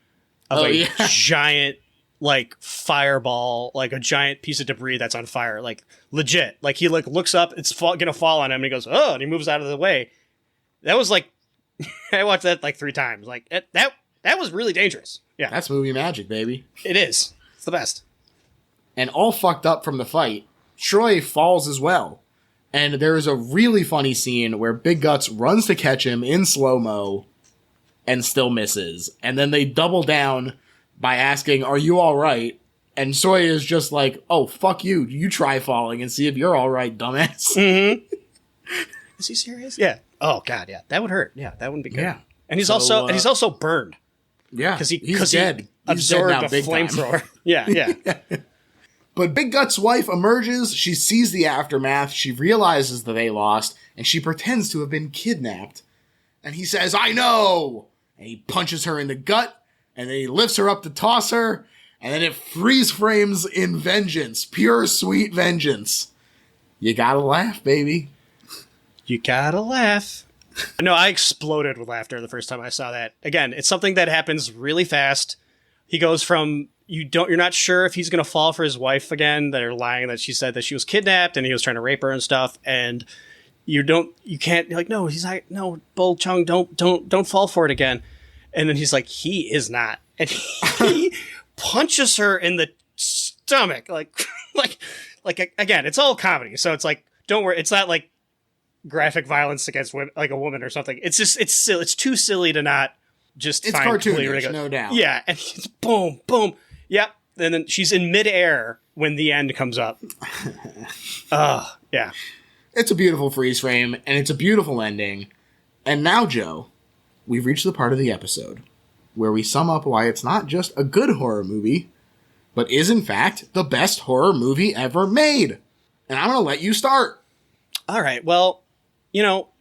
of giant like fireball, like a giant piece of debris that's on fire, like legit. Like he like looks up, it's gonna fall on him, and he goes, oh, and he moves out of the way. That was like, I watched that like 3 times. Like that was really dangerous. Yeah, That's movie magic, baby. it is. It's the best. And all fucked up from the fight, Troy falls as well. And there is a really funny scene where Big Guts runs to catch him in slow-mo and still misses. And then they double down by asking, are you all right? And Soy is just like, oh, fuck you. You try falling and see if you're all right, dumbass. Mm-hmm. Is he serious? Yeah. Oh God, yeah. That would hurt. Yeah, that wouldn't be good. Yeah. And he's also burned. Yeah, Because he's dead. He's dead absorbed now, a big time. flamethrower. Yeah. But Big Guts' wife emerges, she sees the aftermath, she realizes that they lost, and she pretends to have been kidnapped. And he says, I know! And he punches her in the gut, and then he lifts her up to toss her, and then it freeze frames in vengeance. Pure, sweet vengeance. You gotta laugh, baby. You gotta laugh. No, I exploded with laughter the first time I saw that. Again, it's something that happens really fast. He goes from you're not sure if he's gonna fall for his wife again. They're lying that she said that she was kidnapped and he was trying to rape her and stuff. And you can't, you're like, no, he's not, no, Bull Chung, don't fall for it again. And then he's like, he is not. And he punches her in the stomach. Like again, it's all comedy. So it's like, don't worry. It's not like graphic violence against women, like a woman or something. It's just, it's silly. It's too silly to not just It's find cartoonish, no doubt. Yeah. And he's boom, boom. Yep. And then she's in midair when the end comes up. Yeah. It's a beautiful freeze frame, and it's a beautiful ending. And now, Joe, we've reached the part of the episode where we sum up why it's not just a good horror movie, but is in fact the best horror movie ever made. And I'm going to let you start. All right. Well,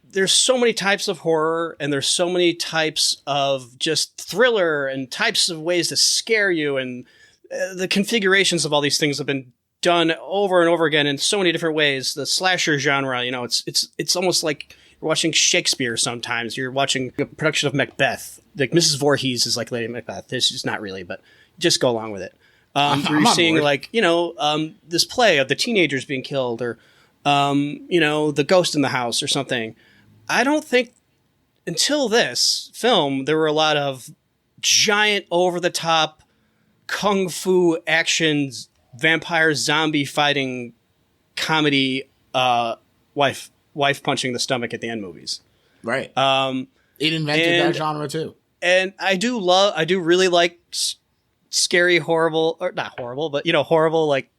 there's so many types of horror and there's so many types of just thriller and types of ways to scare you. And the configurations of all these things have been done over and over again in so many different ways. The slasher genre, it's almost like you're watching Shakespeare sometimes. You're watching a production of Macbeth. Like Mrs. Voorhees is like Lady Macbeth. It's just not really, but just go along with it. You're seeing board. Like, this play of the teenagers being killed or, the ghost in the house or something. I don't think until this film, there were a lot of giant over the top kung fu actions, vampire zombie fighting comedy, wife punching the stomach at the end movies. Right. It invented that genre too. And I do really like scary, horrible, or not horrible, but horrible, like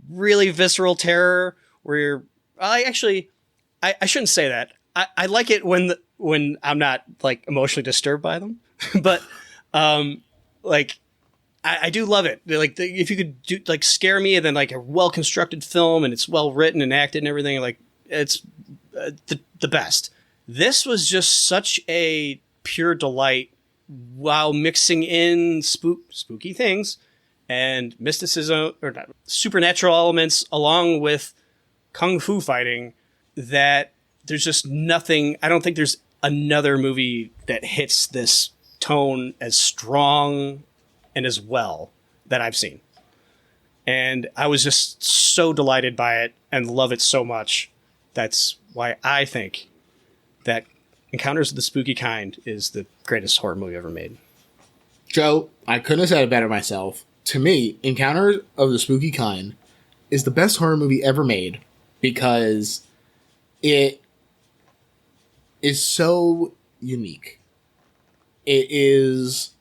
really visceral terror where I shouldn't say that. I like it when I'm not like emotionally disturbed by them, but I do love it. Like if you could do like scare me and then like a well constructed film and it's well written and acted and everything, like it's the best. This was just such a pure delight while mixing in spooky things and mysticism or not, supernatural elements along with kung fu fighting that there's just nothing. I don't think there's another movie that hits this tone as strong and as well that I've seen. And I was just so delighted by it and love it so much. That's why I think that Encounters of the Spooky Kind is the greatest horror movie ever made. Joe, I couldn't have said it better myself. To me, Encounters of the Spooky Kind is the best horror movie ever made because it is so unique. It is...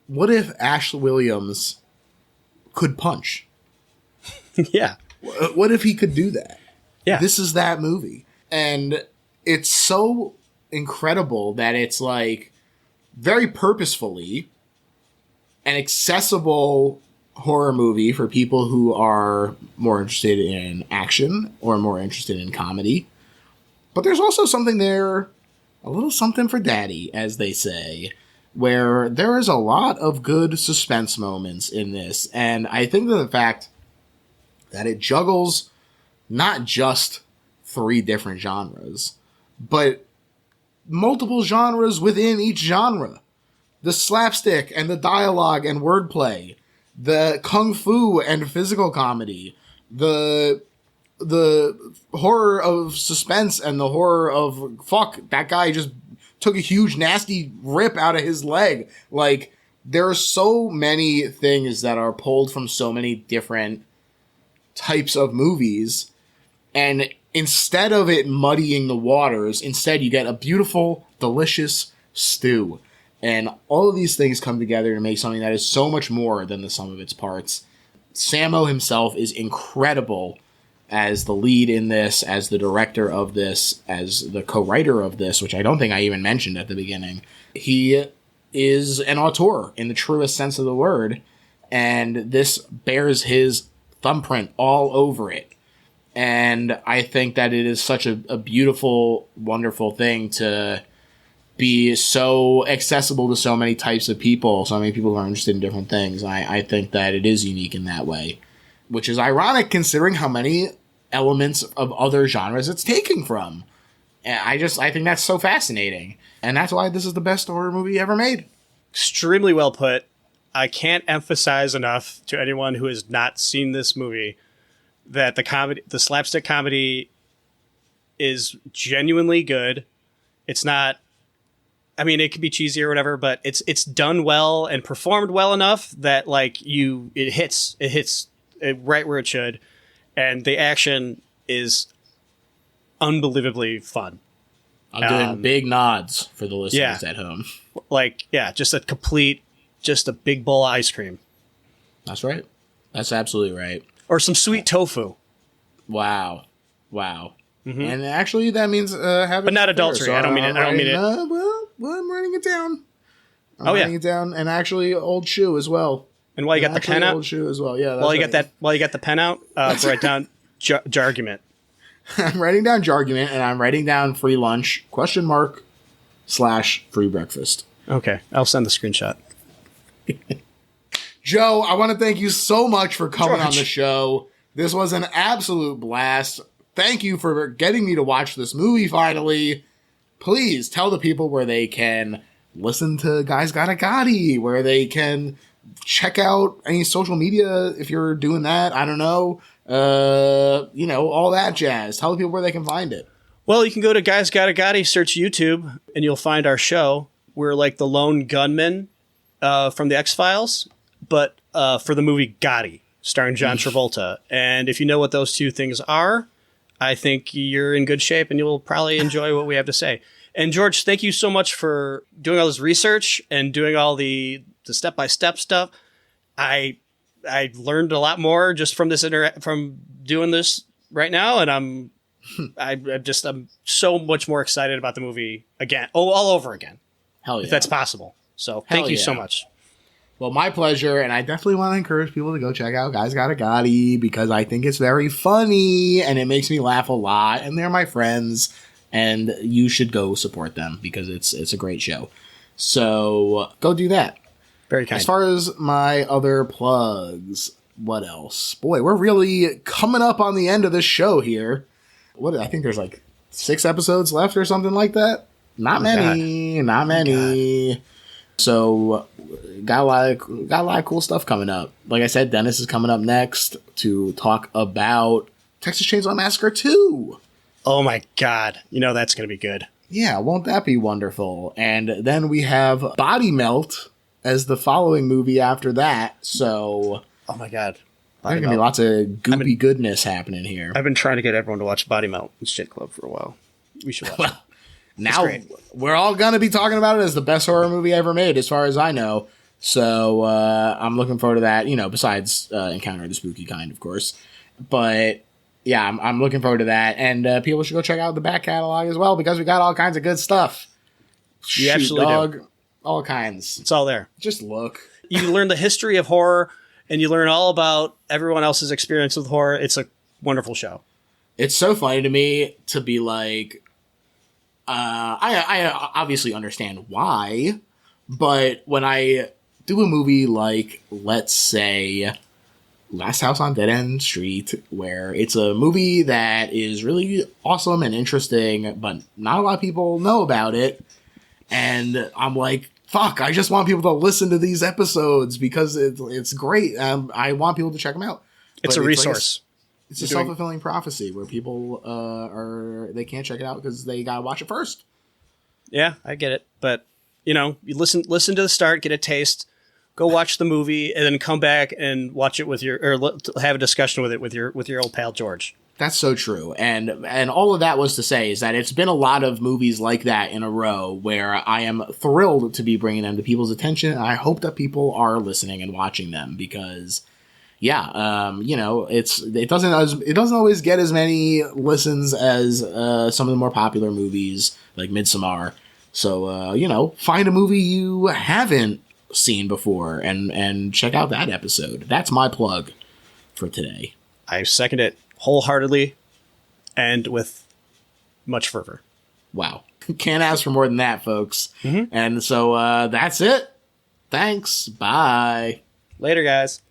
What if Ashley Williams could punch? Yeah. What if he could do that? Yeah. This is that movie. And it's so incredible that it's like very purposefully an accessible horror movie for people who are more interested in action or more interested in comedy. But there's also something there, a little something for daddy, as they say, where there is a lot of good suspense moments in this. And I think that the fact that it juggles not just 3 different genres, but multiple genres within each genre. The slapstick and the dialogue and wordplay, the kung fu and physical comedy, the horror of suspense and the horror of, fuck, that guy just took a huge nasty rip out of his leg. Like, there are so many things that are pulled from so many different types of movies, and instead of it muddying the waters, instead you get a beautiful, delicious stew. And all of these things come together to make something that is so much more than the sum of its parts. Sammo himself is incredible as the lead in this, as the director of this, as the co-writer of this, which I don't think I even mentioned at the beginning. He is an auteur in the truest sense of the word, and this bears his thumbprint all over it. And I think that it is such a beautiful, wonderful thing to be so accessible to so many types of people, so many people who are interested in different things. I think that it is unique in that way, which is ironic considering how many elements of other genres it's taking from. And I think that's so fascinating. And that's why this is the best horror movie ever made. Extremely well put. I can't emphasize enough to anyone who has not seen this movie that the slapstick comedy is genuinely good. It's not, I mean, it could be cheesy or whatever, but it's done well and performed well enough that like it hits right where it should. And the action is unbelievably fun. I'm doing big nods for the listeners at home. Like, yeah, just a big bowl of ice cream. That's right. That's absolutely right. Or some sweet tofu. Wow. Mm-hmm. And actually, that means having, but not adultery. I don't mean it. Well, I'm writing it down. I'm writing it down, and actually, old shoe as well. And while you got the pen out, old shoe as well. Yeah. While you got the pen out, write down jargument. I'm writing down jargument, and I'm writing down free lunch ? / free breakfast. Okay, I'll send the screenshot. Joe, I want to thank you so much for coming on George. the show. This was an absolute blast. Thank you for getting me to watch this movie finally. Please tell the people where they can listen to Guys Gotta Gotti, where they can check out any social media if you're doing that. I don't know. All that jazz. Tell the people where they can find it. Well, you can go to Guys Gotta Gotti, search YouTube, and you'll find our show. We're like the lone gunman from the X-Files, but for the movie Gotti, starring John Travolta. And if you know what those two things are, I think you're in good shape and you'll probably enjoy what we have to say. And George, thank you so much for doing all this research and doing all the step-by-step stuff. I learned a lot more just from this from doing this right now, and I'm so much more excited about the movie again. Oh, all over again. Hell yeah. If that's possible. So thank you so much. Well, my pleasure, and I definitely want to encourage people to go check out Guys Gotta Gotti because I think it's very funny and it makes me laugh a lot, and they're my friends, and you should go support them because it's a great show. So go do that. Very kind. As far as my other plugs, what else? Boy, we're really coming up on the end of this show here. I think there's like 6 episodes left or something like that. Not many. So got a lot of cool stuff coming up. Like I said, Dennis is coming up next to talk about Texas Chainsaw Massacre 2. Oh my God. You know that's going to be good. Yeah, won't that be wonderful? And then we have Body Melt as the following movie after that. So Oh my God. there's going to be lots of goopy goodness happening here. I've been trying to get everyone to watch Body Melt and Shit Club for a while. We should watch it. Now we're all going to be talking about it as the best horror movie ever made, as far as I know. So I'm looking forward to that, besides Encounter of the Spooky Kind, of course. But yeah, I'm looking forward to that. And people should go check out the back catalog as well because we got all kinds of good stuff. You absolutely do. All kinds. It's all there. Just look. You learn the history of horror and you learn all about everyone else's experience with horror. It's a wonderful show. It's so funny to me to be like, I obviously understand why, but when I do a movie like, let's say, Last House on Dead End Street, where it's a movie that is really awesome and interesting, but not a lot of people know about it, and I'm like, fuck, I just want people to listen to these episodes because it's great. I want people to check them out. It's a resource. It's a self-fulfilling prophecy where people they can't check it out because they gotta watch it first. Yeah, I get it. But you listen to the start, get a taste, go watch the movie, and then come back and watch it with have a discussion with it with your old pal George. That's so true. And all of that was to say is that it's been a lot of movies like that in a row where I am thrilled to be bringing them to people's attention. And I hope that people are listening and watching them because. Yeah, it doesn't always get as many listens as some of the more popular movies like Midsommar. So find a movie you haven't seen before and check out that episode. That's my plug for today. I second it wholeheartedly and with much fervor. Wow, can't ask for more than that, folks. Mm-hmm. And so that's it. Thanks. Bye. Later, guys.